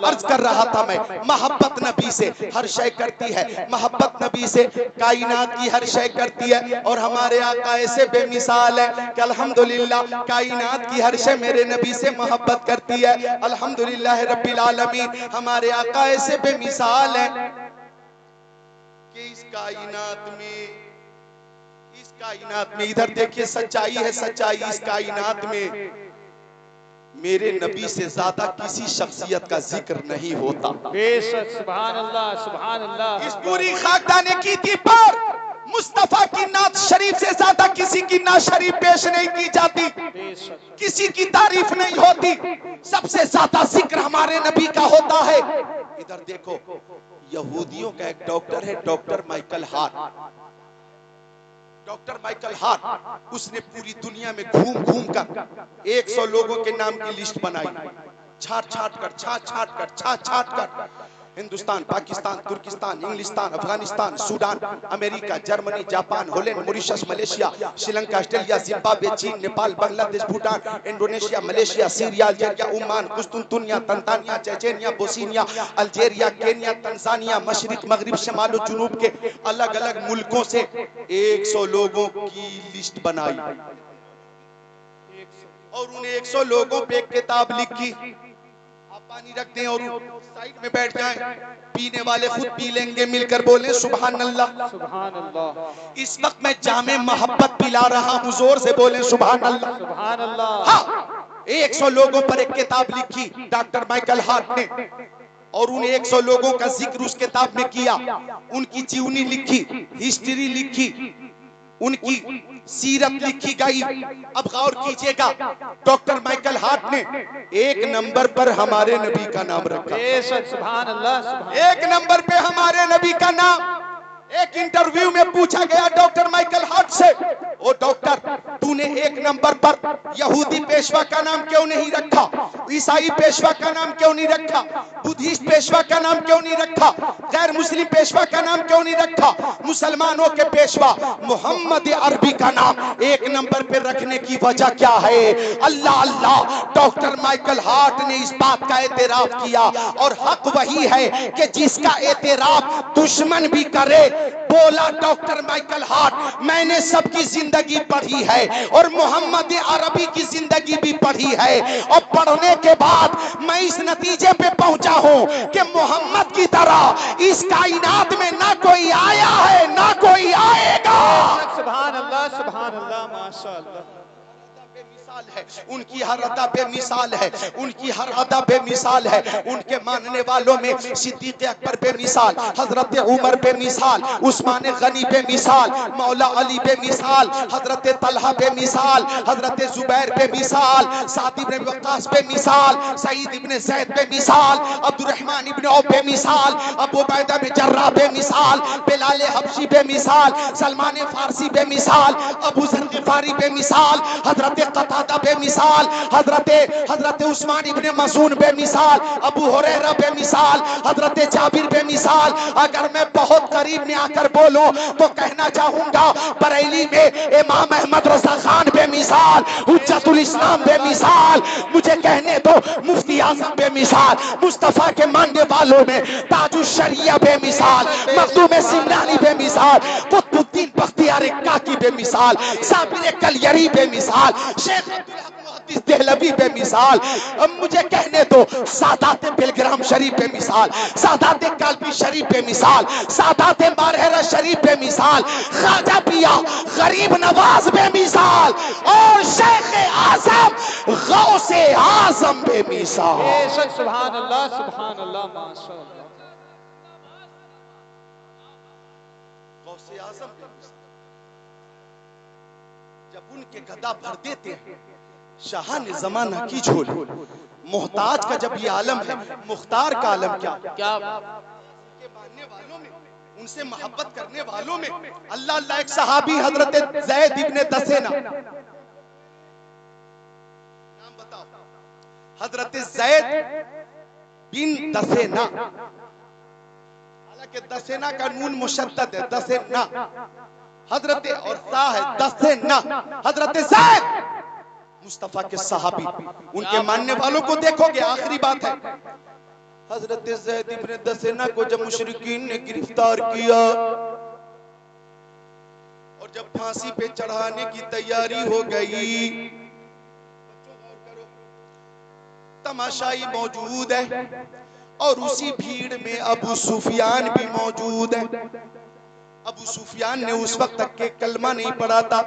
عرض کر رہا تھا میں، محبت نبی سے ہر شے کرتی ہے، محبت نبی سے کائنات کی ہر شے کرتی ہے، اور ہمارے آقا ایسے بے مثال ہے کہ الحمدللہ کائنات کی ہر شے میرے نبی سے محبت کرتی ہے، الحمدللہ رب العالمین۔ ہمارے آقا ایسے بے مثال ہیں کہ اس کائنات میں ادھر دیکھیے سچائی ہے، سچائی اس کائنات میں میرے نبی سے زیادہ کسی شخصیت کا ذکر نہیں ہوتا۔ بے شک، سبحان اللہ، سبحان اللہ۔ اس پوری خاکدان کیتی پر مصطفیٰ کی نعت شریف سے زیادہ کسی کی نعت شریف پیش نہیں کی جاتی، کسی کی تعریف نہیں ہوتی، سب سے زیادہ ذکر ہمارے نبی کا ہوتا ہے۔ ادھر دیکھو، یہودیوں کا ایک ڈاکٹر ہے، doctor Michael Hart. Doctor Michael Hart, اس نے پوری دنیا میں گھوم گھوم کر 100 لوگوں کے نام کی لسٹ بنائی، چھانٹ چھانٹ کر ہندوستان، پاکستان، ترکستان، انگلستان، افغانستان، سوڈان، امریکہ، Germany, Japan, Holland, Mauritius, Malaysia, Sri Lanka, Australia, Zimbabwe, چین، Nepal, Bangladesh, Bhutan, Indonesia, Malaysia, Syria, Algeria, Oman, قسطنطنیہ، Tanzania, Chechnya, Bosnia, Algeria, Kenya, Tanzania, مشرق، مغرب، شمال و جنوب کے الگ الگ ملکوں سے 100 لوگوں کی لسٹ بنائی، اور ان 100 لوگوں پہ ایک کتاب لکھی۔ آپ پانی رکھ دیں اور سائیڈ میں بیٹھ جائیں، پینے والے خود پی لیں گے، مل کر بولیں سبحان اللہ۔ سبحان اللہ، اس وقت میں جام محبت پلا رہا ہوں، زور سے بولیں سبحان اللہ۔ سبحان اللہ۔ ہاں، 100 لوگوں پر ایک کتاب لکھی ڈاکٹر مائیکل ہارٹ نے، اور ان 100 لوگوں کا ذکر اس کتاب میں کیا، ان کی جیونی لکھی، ہسٹری لکھی، ان کی سیرت لکھی گئی۔ اب غور کیجئے گا، ڈاکٹر مائیکل ہارٹ نے 1 نمبر پر ہمارے نبی کا نام رکھا، بے شک، سبحان اللہ، سبحان 1 نمبر پہ ہمارے نبی کا نام۔ ایک انٹرویو میں پوچھا گیا ڈاکٹر مائیکل ہارٹ سے، او ڈاکٹر تو نے 1 نمبر پر یہودی پیشوا کا نام کیوں نہیں رکھا، عیسائی پیشوا کا نام کیوں نہیں رکھا، بدھسٹ پیشوا کا نام کیوں نہیں رکھا، غیر مسلم پیشوا کا نام کیوں نہیں رکھا، مسلمانوں کے پیشوا محمد عربی کا نام 1 نمبر پہ رکھنے کی وجہ کیا ہے؟ اللہ اللہ، ڈاکٹر مائیکل ہارٹ نے اس بات کا اعتراف کیا، اور حق وہی ہے کہ جس کا اعتراف دشمن بھی کرے۔ بولا ڈاکٹر مائیکل ہارٹ، میں نے سب کی زندگی پڑھی ہے اور محمد عربی کی زندگی بھی پڑھی ہے، اور پڑھنے کے بعد میں اس نتیجے پہ پہنچا ہوں کہ محمد کی طرح اس کائنات میں نہ کوئی آیا ہے نہ کوئی آئے گا۔ سبحان اللہ، سبحان اللہ، ماشاءاللہ۔ بے مثال ہے، ان کی ہر ادا بے مثال ہے، ان کی ہر ادا بے مثال ہے، ان کے ماننے والوں میں صدیق اکبر بے مثال، حضرت عمر بے مثال، عثمان غنی بے مثال، مولا علی بے مثال، حضرت طلحہ بے مثال، حضرت زبیر بے مثال، سعد بن وقاص بے مثال، سعید بن زید بے مثال، عبد الرحمن بن عوف بے مثال، ابو عبیدہ بن جراح بے مثال، بلال حبشی بے مثال، سلمان فارسی بے مثال، ابو ذر غفاری بے مثال، حضرت قتادہ بے مثال، حضرت عثمان ابن مظعون بے مثال، ابو ہریرہ بے مثال، حضرت جابر بے مثال۔ اگر میں بہت قریب میں آ کر بولوں تو کہنا چاہوں گا بریلی میں امام احمد رضا خان بے مثال، حجت الاسلام بے مثال، مجھے کہنے دو مفتی اعظم بے مثال، مصطفیٰ کے ماننے والوں میں تاج الشریعہ بے مثال، مخدوم سمنانی بے مثال، قطب الدین بختیار کاکی بے مثال، صابر کلیری بے مثال، شیخ عبدالحق محدث دہلوی بے مثال۔ اب مجھے کہنے دو سادات بلگرام شریف بے مثال، سادات کالپی شریف بے مثال، سادات مارہرہ شریف بے مثال، خواجہ پیا غریب نواز بے مثال، اور شیخ اعظم غوث اعظم بے مثال۔ بے شک، سبحان اللہ، سبحان اللہ، ماشاءاللہ۔ غوث اعظم بے مثال، جب ان کے گدا بھر دیتے ہیں شاہ نے زمانہ کی جھول، محتاج کا جب یہ عالم ہے، مختار کا عالم کیا؟ کیا کے ماننے والوں میں، ان سے محبت کرنے والوں میں اللہ اللہ ایک صحابی حضرت زید ابن دسینہ، نام بتاؤ، حضرت زید بن دسینہ، حالانکہ دسینہ کا نون مشدد ہے، دسینہ حضرت اور سا ہے دسینہ، حضرت زید مصطفیٰ کے صحابی، ان کے ماننے والوں کو دیکھو گے، آخری بات ہے، حضرت زید ابن دسینہ کو جب مشرکین نے گرفتار کیا اور جب پھانسی پہ چڑھانے کی تیاری ہو گئی، تماشائی موجود ہے اور اسی بھیڑ میں ابو سفیان بھی موجود ہے۔ ابو سفیان نے اس وقت تک کہ کلمہ نہیں پڑھا تھا۔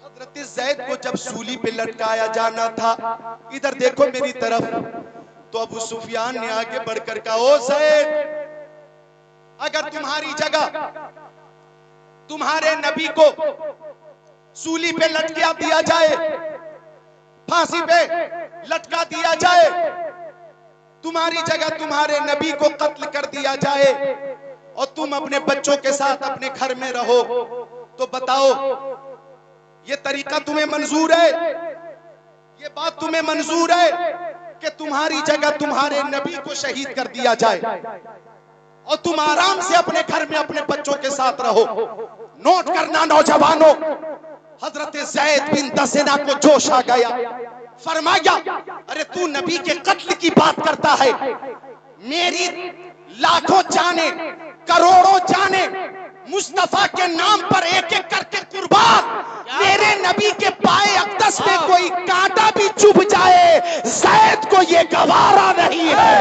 حضرت زید کو جب سولی پہ لٹکایا جانا تھا، ادھر دیکھو میری طرف، تو ابو سفیان نے آگے بڑھ کر کہا، او زید، اگر تمہاری جگہ تمہارے نبی کو سولی پہ لٹکا دیا جائے، پھانسی پہ لٹکا دیا جائے، تمہاری جگہ تمہارے نبی کو قتل کر دیا جائے اور تم اپنے بچوں کے ساتھ اپنے گھر میں رہو، تو بتاؤ یہ طریقہ تمہیں منظور ہے؟ یہ بات تمہیں منظور ہے کہ تمہاری جگہ تمہارے نبی کو شہید کر دیا جائے اور تم آرام سے اپنے گھر میں اپنے بچوں کے ساتھ رہو؟ نوٹ کرنا نوجوانوں، حضرت زید بن دسینہ کو جوش آ گیا، فرمایا، ارے تو نبی کے قتل کی بات کرتا ہے، میری لاکھوں جانیں، کروڑوں جانیں مصطفیٰ کے نام پر ایک ایک کر کے قربان، میرے نبی کے پائے اقدس میں کوئی کانٹا بھی چبھ جائے، زید کو یہ گوارا نہیں ہے۔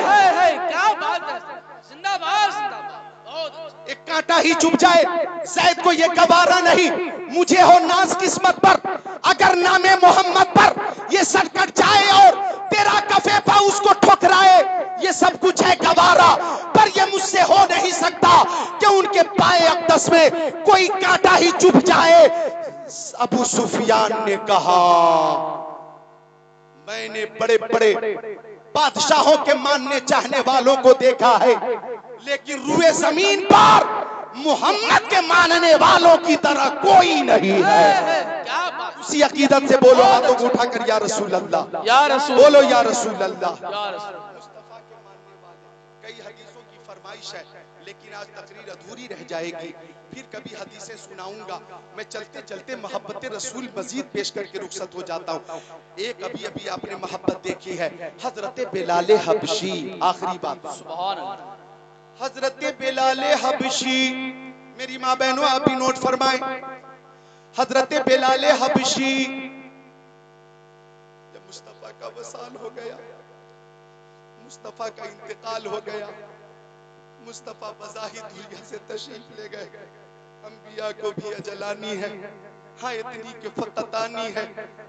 کیا بات ہے، زندہ باد زندہ باد، ایک کانٹا ہی چبھ جائے، زید کو یہ گوارا نہیں۔ مجھے ہو ناز قسمت پر اگر نام محمد پر یہ سر کٹ جائے اور تیرا کفے پا اس کو ٹھکرائے، یہ سب کچھ ہے گوارا، پر یہ مجھ سے ہو نہیں سکتا کہ ان کے پائے اقدس میں کوئی کانٹا ہی چبھ جائے۔ ابو سفیان نے کہا، میں نے بڑے بڑے بادشاہوں کے ماننے چاہنے والوں کو دیکھا ہے، لیکن روئے زمین پر محمد کے ماننے والوں کی طرح کوئی نہیں ہے۔ کیا بات، اسی عقیدت سے بولو، ہاتھوں کو اٹھا کر یا رسول اللہ، یا رسول بولو یا رسول اللہ۔ یا رسول مصطفیٰ کے ماننے والے، کئی حدیثوں کی فرمائش ہے، لیکن آج تقریر ادھوری رہ جائے گی، پھر کبھی حدیثیں سناؤں گا۔ میں چلتے چلتے محبت رسول مزید پیش کر کے رخصت ہو جاتا ہوں۔ ایک ابھی آپ نے محبت دیکھی ہے، حضرت بلال حبشی، آخری بات، سبحان اللہ، حضرت بلال حبشی، میری ماں بہنوں آپ بھی نوٹ فرمائیں، حضرت بلال حبشی جب مصطفیٰ کا وصال ہو گیا، مصطفیٰ کا انتقال ہو گیا، مصطفیٰ بظاہر دنیا سے تشریف لے گئے، انبیاء کو بھی اجلانی ہے، ہاں اتنی کہ فقطانی ہے،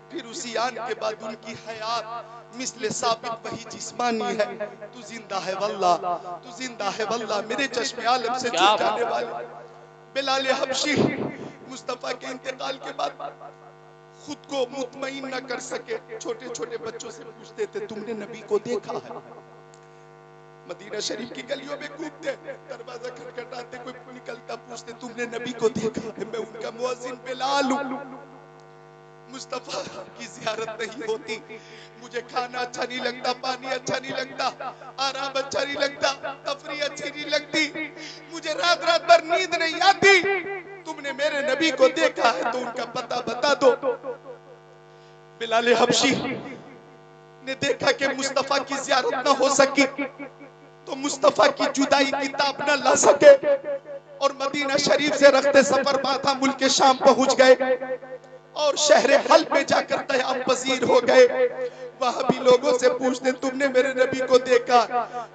پھر اسی آن کے بعد ان کی حیات مثل ثابت وہی جسمانی ہے۔ تو زندہ ہے واللہ، تو زندہ ہے واللہ، میرے چشم عالم سے چھپ جانے والے بلال حبشی مصطفیٰ کے انتقال کے بعد خود کو مطمئن نہ کر سکے، چھوٹے چھوٹے بچوں سے پوچھتے تھے، تم نے نبی کو دیکھا ہے؟ مدینہ شریف کی گلیوں میں گھومتے، دروازہ کھٹکھٹاتے، کوئی نکلتا، پوچھتے تم نے نبی کو دیکھا ہے؟ میں ان کا مؤذن بلال ہوں۔ مصطفیٰ کی زیارت نہیں ہوتی، مجھے کھانا اچھا نہیں لگتا، پانی اچھا نہیں لگتا، آرام اچھا نہیں لگتا، تفریح اچھی نہیں لگتی، مجھے رات رات بھر نیند نہیں آتی، تم نے میرے نبی کو دیکھا ہے تو ان کا پتہ بتا دو۔ بلال حبشی نے دیکھا کہ مصطفیٰ کی زیارت نہ ہو سکی تو مصطفیٰ کی جدائی کی تاب نہ لا سکے اور مدینہ شریف سے رخت سفر ماتھا ملک شام پہنچ گئے اور شہر حلب میں جا کر قیام پذیر ہو گئے۔ وہاں بھی لوگوں سے پوچھتے تم نے میرے نبی کو دیکھا؟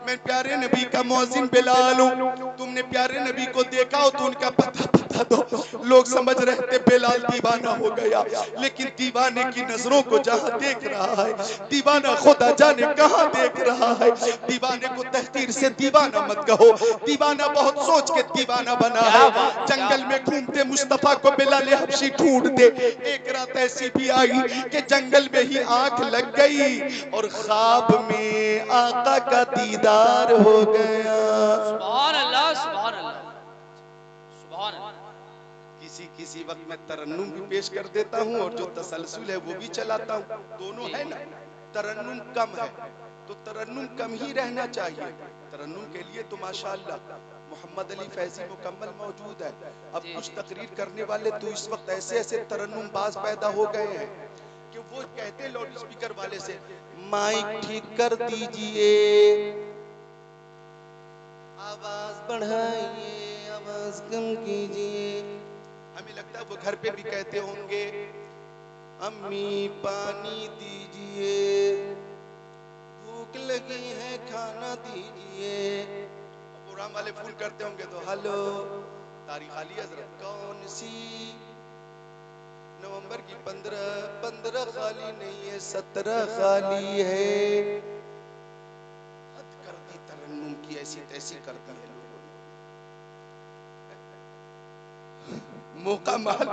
میں پیارے نبی کا مؤذن بلال ہوں، تم نے پیارے نبی کو دیکھا ہو تو ان کا پتہ بتا دو. لوگ سمجھ رہے تھے بلال دیوانہ ہو گیا, لیکن دیوانے کی نظروں کو جہاں دیکھ رہا ہے, دیوانہ خدا جانے کہاں دیکھ رہا ہے. دیوانے کو تحقیر سے دیوانہ مت کہو, دیوانہ بہت سوچ کے دیوانہ بنا ہے. جنگل میں گھومتے مصطفیٰ کو بلال حبشی ڈھونڈتے. ایک رات ایسی بھی آئی کہ جنگل میں ہی آنکھ لگ گئی اور خواب میں آقا کا دیدار ہو گیا. سبحان اللہ سبحان اللہ سبحان اللہ. کسی وقت میں ترنم بھی پیش کر دیتا ہوں اور جو تسلسل ہے وہ بھی چلاتا ہوں. دونوں ہے نا, ترنم کم ہے تو ترنم کم ہی رہنا چاہیے. ترنم کے لیے تو ماشاءاللہ محمد علی فیضی مکمل موجود ہے. اب کچھ تقریر کرنے والے تو اس وقت ایسے ایسے ترنم باز پیدا ہو گئے ہیں کہ وہ کہتے لاؤڈ اسپیکر والے سے مائک ٹھیک کر دیجئے, آواز بڑھائیے, آواز کم کیجئے. ہمیں لگتا ہے وہ گھر پہ بھی کہتے ہوں گے امی پانی دیجئے, بھوک لگی ہے کھانا دیجئے. پروگرام والے فون کرتے ہوں گے تو ہلو تاریخ علی حضرت کون سی, نومبر کی 15 خالی نہیں ہے 17 خالی ہے. حد کر دی ترنم کی, ایسی تیسی کر دی ہے لوگوں نے. موقع محل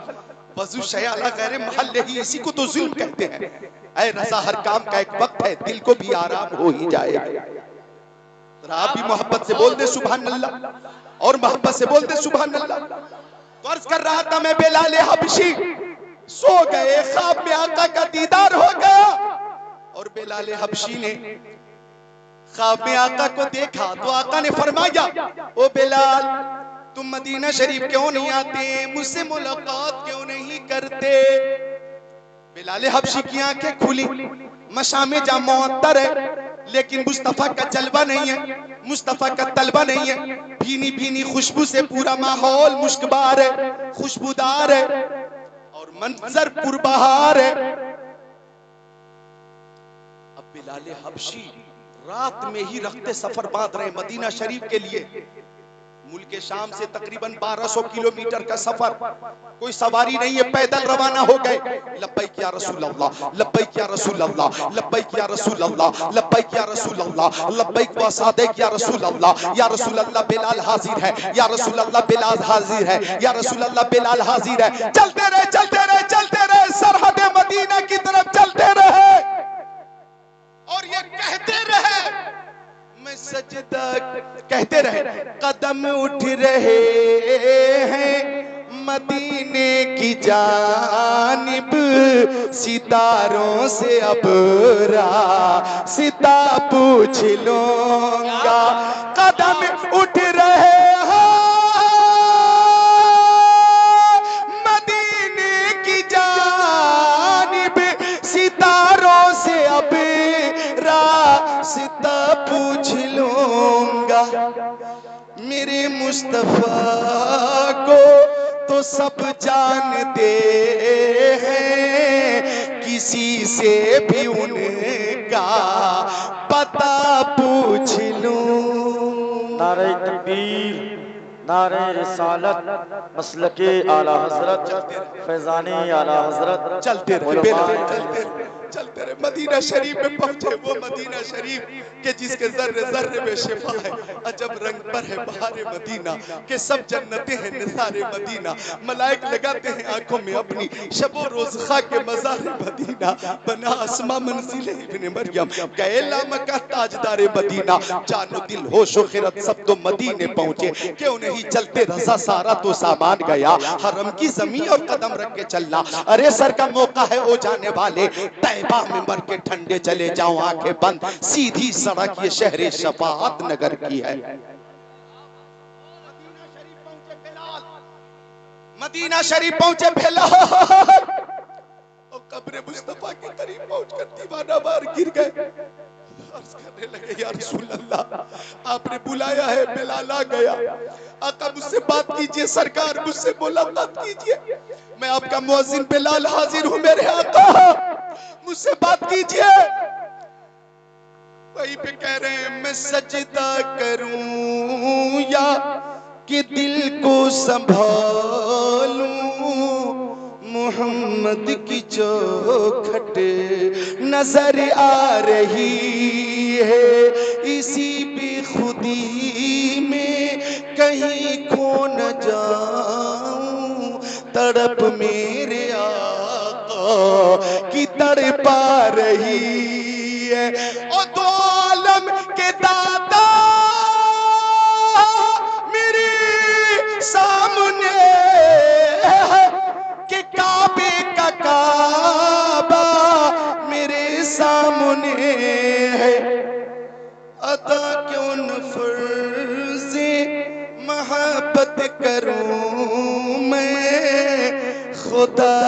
وضو شیالہ غیر محل ہی, اسی کو تو ظلم کہتے ہیں. اے رضا ہر کام کا ایک وقت ہے, دل کو بھی آرام ہو ہی جائے. آپ بھی محبت سے بول دے سبحان اللہ, اور محبت سے بول دے سبحان اللہ. تو عرض کر رہا تھا میں بلال حبشی سو گئے, خواب میں آقا کا دیدار ہو گیا. اور بلال حبشی نے خواب میں آقا کو دیکھا تو آقا نے فرمایا او بلال تم مدینہ شریف کیوں نہیں آتے, مجھ سے ملاقات کیوں نہیں کرتے. بلال حبشی کی آنکھیں کھلی, مشام جاں معطر ہے لیکن مصطفیٰ کا جلوہ نہیں ہے, مصطفیٰ کا طلبہ نہیں ہے. بھینی بھینی خوشبو سے پورا ماحول مشکبار ہے, خوشبودار ہے اور منظر پربہار ہے. اب بلال حبشی رات میں ہی رخت سفر باندھ رہے مدینہ شریف کے لیے. ملک شام سے تقریباً 1200 کلومیٹر کا سفر, کوئی سواری نہیں ہے, پیدل روانہ ہو گئے. لبیک یا رسول اللہ, لبیک یا رسول اللہ, لبیک یا رسول اللہ, لبیک یا رسول اللہ, لبیک و صادق یا رسول اللہ. یا رسول اللہ بلال حاضر ہے, یا رسول اللہ بلال حاضر ہے, یا رسول اللہ بلال حاضر ہے. چلتے رہے چلتے رہے چلتے رہے, سرحد مدینہ کی طرف چلتے رہے اور یہ کہتے رہے میں سجدہ, کہتے رہے قدم اٹھ رہے ہیں مدینے کی جانب, ستاروں سے اب راستہ پوچھ لوں گا. قدم اٹھ رہے ہیں مدینے کی جانب, ستاروں سے اب راستہ پوچھ لوں گا. میرے مصطفیٰ کو تو سب جانتے ہیں, کسی سے بھی ان کا پتہ پوچھ لوں. نعرہ تکبیر, نعرہ رسالت, مسلک اعلی حضرت, فیضان اعلی حضرت. چلتے رہے چلتے رہے مدینہ شریف میں پہنچے. وہ مدینہ شریف کہ جس کے ذرے ذرے میں شفا ہے, عجب رنگ پر ہے بہار مدینہ, کہ سب جنتیں ہیں نثار مدینہ. ملائک لگاتے ہیں آنکھوں میں اپنی, شب و روز خاک مزار مدینہ. بنا اسما منزل ابن مریم, گئے لامکہ تاجدار مدینہ. جان و دل ہوش و خرد سب تو مدینے پہنچے, کیوں نہیں چلتے رضا سارا تو سامان گیا. حرم کی زمین اور قدم رکھ کے چلنا, ارے سر کا موقع ہے او جانے والے, طیبہ میں مر کے ٹھنڈے چلے جاؤں آنکھیں بند. سیدھی سڑک یہ شہر شفاعت نگر کی ہے. مدینہ شریف پہنچے بلال اور قبر مصطفیٰ کے قریب پہنچ کر دیوانہ بار گر گئے. عرض کرنے لگے یا رسول اللہ آپ نے بلایا ہے. بلال آ گیا. آقا مجھ سے بات کیجئے, سرکار مجھ سے ملاقات کیجئے, میں آپ کا مؤذن بلال حاضر ہوں. میرے آقا مجھ سے بات کیجئے. وہی پہ کہہ رہے ہیں میں سجدہ کروں یا کہ دل کو سنبھالوں محمد کی چوکھٹ نظر آ رہی ہے، اسی بے خودی میں کہیں کھو نہ جاؤں، تڑپ میرے آقا کی تڑپا رہی ہے۔ اور دو عالم کے دادا میرے سامنے ہے، کہ کعبے کا کعبہ میرے سامنے ہے، عطا کیوں نہ فرض محبت کروں میں، خدا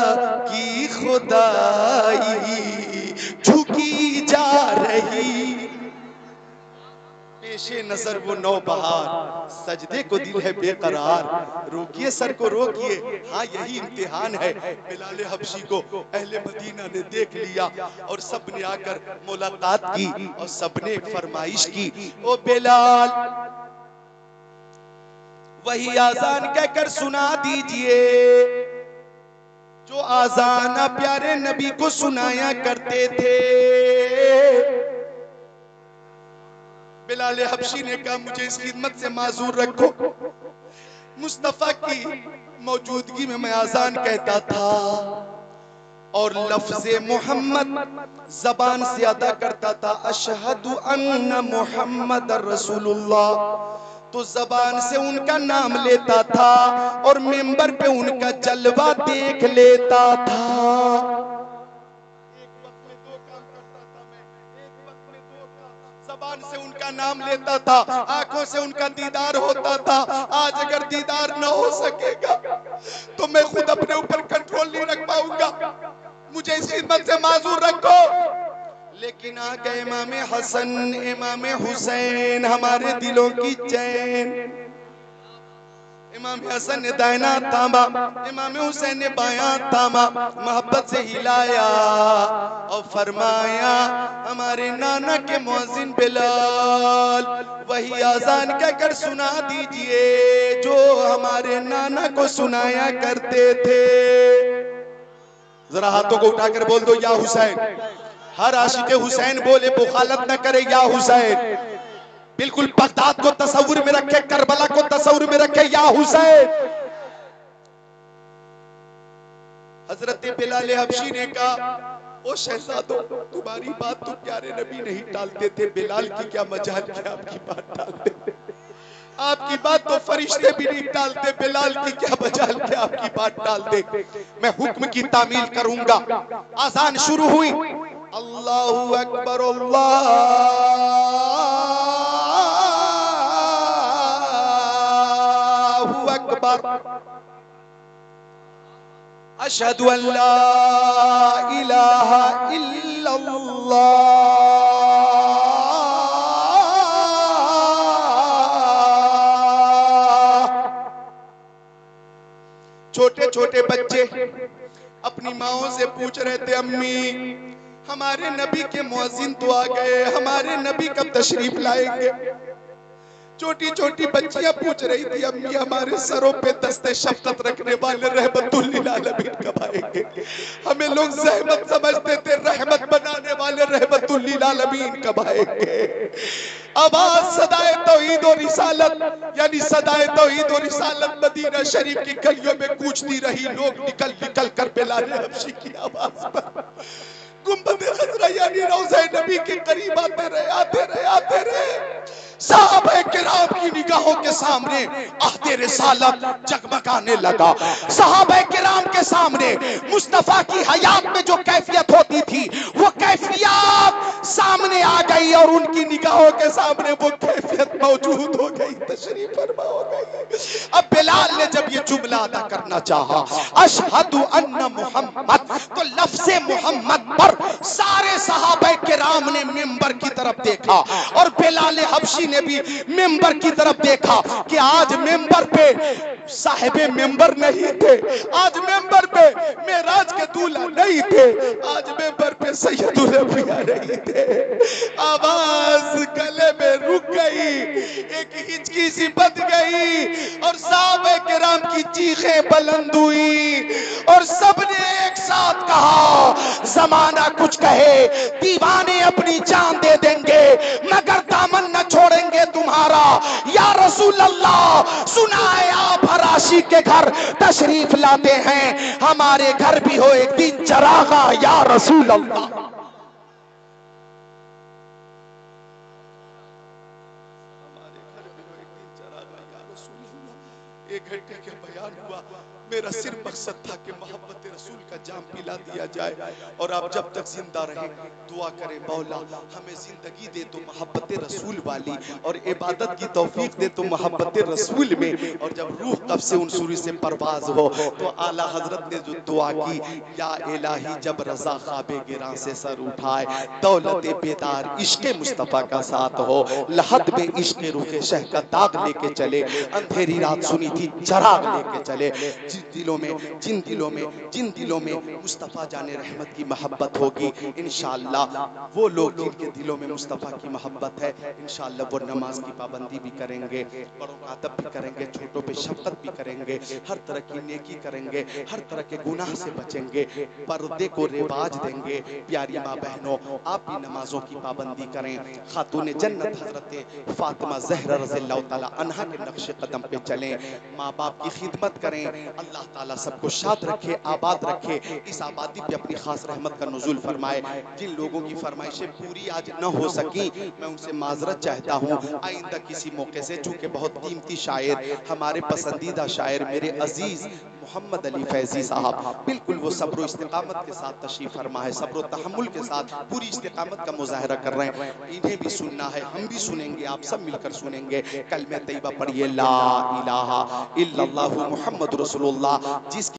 کی خدائی جھکی جا رہی۔ پیش نظر وہ نو بہار، سجدے کو دل ہے بے قرار، روکیے سر کو روکیے، ہاں یہی امتحان ہے۔ بلال حبشی کو اہل مدینہ نے دیکھ لیا اور سب نے آ کر ملاقات کی اور سب نے ایک فرمائش کی، او بلال وہی آذان کہہ کر سنا دیجئے جو آذان پیارے نبی کو سنایا کرتے تھے۔ بلال حبشی نے کہا مجھے اس خدمت سے معذور رکھو، مصطفیٰ کی موجودگی میں میں آذان کہتا تھا اور لفظ محمد زبان سے ادا کرتا تھا، اشہد ان محمد رسول اللہ، تو زبان سے ان کا نام لیتا تھا اور منبر پہ ان کا جلوہ دیکھ لیتا تھا۔ ایک وقت میں دو کام کرتا تھا میں، ایک وقت میں دو کام، زبان سے ان کا نام لیتا تھا، آنکھوں سے ان کا دیدار ہوتا تھا۔ آج اگر دیدار نہ ہو سکے گا تو میں خود اپنے اوپر کنٹرول نہیں رکھ پاؤں گا، مجھے اس خدمت سے معذور رکھو۔ لیکن آ گئے امام حسن امام حسین، ہمارے دلوں کی چین۔ امام حسن نے دائنا تھاما، امام حسین نے بایاں تھاما، محبت سے ہلایا اور فرمایا ہمارے نانا کے مؤذن بلال وہی آذان کہہ کر سنا دیجئے جو ہمارے نانا کو سنایا کرتے تھے۔ ذرا ہاتھوں کو اٹھا کر بول دو یا حسین۔ ہر عاشق حسین بولے، بخالت نہ کرے، یا حسین۔ بالکل بغداد کو تصور میں رکھے، کربلا کو تصور میں رکھے، یا حسین۔ حضرت بلال حبشی نے کہا او شہزادو تمہاری بات تو پیارے نبی نہیں ٹالتے تھے، بلال کی کیا مجال کہ آپ کی بات ٹالتے تھے، آپ کی بات تو فرشتے بھی نہیں ٹالتے، بلال کی کیا مجال کہ آپ کی بات ٹال دے۔ میں حکم کی تعمیل کروں گا۔ آذان شروع ہوئی، اللہ اکبر اللہ اکبر، اشہد ان لا الہ الا اللہ، چھوٹے چھوٹے بچے اپنی ماؤں سے پوچھ رہے تھے امی ہمارے نبی کے مؤذن تو آ گئے، ہمارے نبی کب تشریف لائیں گے؟ چھوٹی چھوٹی بچیاں پوچھ رہی تھی امی ہمارے سروں پہ دست شفقت رکھنے والے رحمت للعالمین کب آئیں گے؟ ہمیں لوگ زحمت سمجھتے تھے، رحمت بنانے والے رحمت للعالمین کب آئیں گے؟ آواز صدائے توحید و رسالت، یعنی صدائے توحید و رسالت مدینہ شریف کی گلیوں میں گونجتی رہی، لوگ نکل نکل کر بلال حبشی کی آواز پر گنبد خضرا یعنی روضہ نبی کے قریب آتے رہے۔ صحابہ کرام کی نگاہوں کے سامنے عہد رسالت جگمگانے لگا، صحابہ کرام کے سامنے مصطفیٰ کی حیات میں جو کیفیت ہوتی تھی وہ کیفیت سامنے آ گئی اور ان کی نگاہوں کے سامنے وہ کیفیت موجود ہو گئی، تشریف فرما ہو گئی۔ اب بلال نے جب یہ جملہ ادا کرنا چاہا اشہد ان محمد، تو لفظ محمد پر سارے صحابہ کرام نے منبر کی طرف دیکھا اور بلال حبشی نے بھی منبر کی طرف دیکھا کہ آج منبر پہ صاحب منبر نہیں تھے، آج منبر پہ معراج کے دولہا نہیں تھے، آج منبر پہ سید الانبیاء نہیں تھے۔ آواز گلے میں رک گئی، ایک ہچکی سی بند گئی اور صحابہ کرام کی چیخیں بلند ہوئی اور سب نے ایک ساتھ کہا زمانہ کچھ کہے دیوانے اپنی جان دے دیں گے مگر دامن نہ چھوڑیں گے تمہارا. یا رسول اللہ سنا ہے آپ ہر عاشق کے گھر تشریف لاتے ہیں, ہمارے گھر بھی ہو ایک دن چراغا یا رسول اللہ. ایک گھنٹے کے بیان ہوا, میرا صرف مقصد تھا کہ محبت رسول کا جام پلا دیا جائے. اور آپ جب تک زندہ رہیں دعا کریں مولا ہمیں زندگی دے تو محبت رسول والی, اور عبادت کی توفیق دے تو محبت رسول میں. اور جب روح قبض سے ان سوری سے پرواز ہو تو اعلیٰ حضرت نے جو دعا کی, یا الہی جب رضا خواب گراں سے سر اٹھائے دولت بیدار عشق مصطفیٰ کا ساتھ ہو, لحد میں عشق رخ شہ کا داغ لے کے چلے, اندھیری رات سنی تھی چراغ لے کے چلے. جن دلوں میں مصطفیٰ جان رحمت کی محبت ہوگی انشاءاللہ, وہ لوگ جن کے دلوں میں مصطفیٰ کی محبت ہے انشاءاللہ وہ نماز کی پابندی بھی کریں گے, بڑوں کا ادب بھی کریں گے, چھوٹوں پہ شفقت بھی کریں گے, ہر طرح کی نیکی کریں گے, ہر طرح کے گناہ سے بچیں گے, پردے کو رواج دیں گے. پیاری ماں بہنوں آپ بھی نمازوں کی پابندی کریں. خاتون جنت حضرت فاطمہ زہرا رضی اللہ تعالی عنہا کے نقش قدم پہ چلیں, ماں باپ کی خدمت کریں. اللہ تعالیٰ سب کو شاد رکھے, آباد رکھے, اس آبادی پہ اپنی خاص رحمت کا نزول فرمائے. جن لوگوں کی فرمائشیں پوری آج نہ ہو سکیں میں ان سے معذرت چاہتا ہوں, آئندہ کسی موقع سے, چونکہ بہت قیمتی شاعر ہمارے پسندیدہ شاعر میرے عزیز محمد علی فیضی صاحب بالکل وہ صبر و استقامت کے ساتھ تشریف فرما ہے, صبر و تحمل کے ساتھ پوری استقامت کا مظاہرہ کر رہے ہیں. انہیں بھی سننا ہے, ہم بھی سنیں گے, آپ سب مل کر سنیں گے. کلمہ طیبہ پڑھیے لا الہ الا اللہ محمد رسول اللہ, جس کی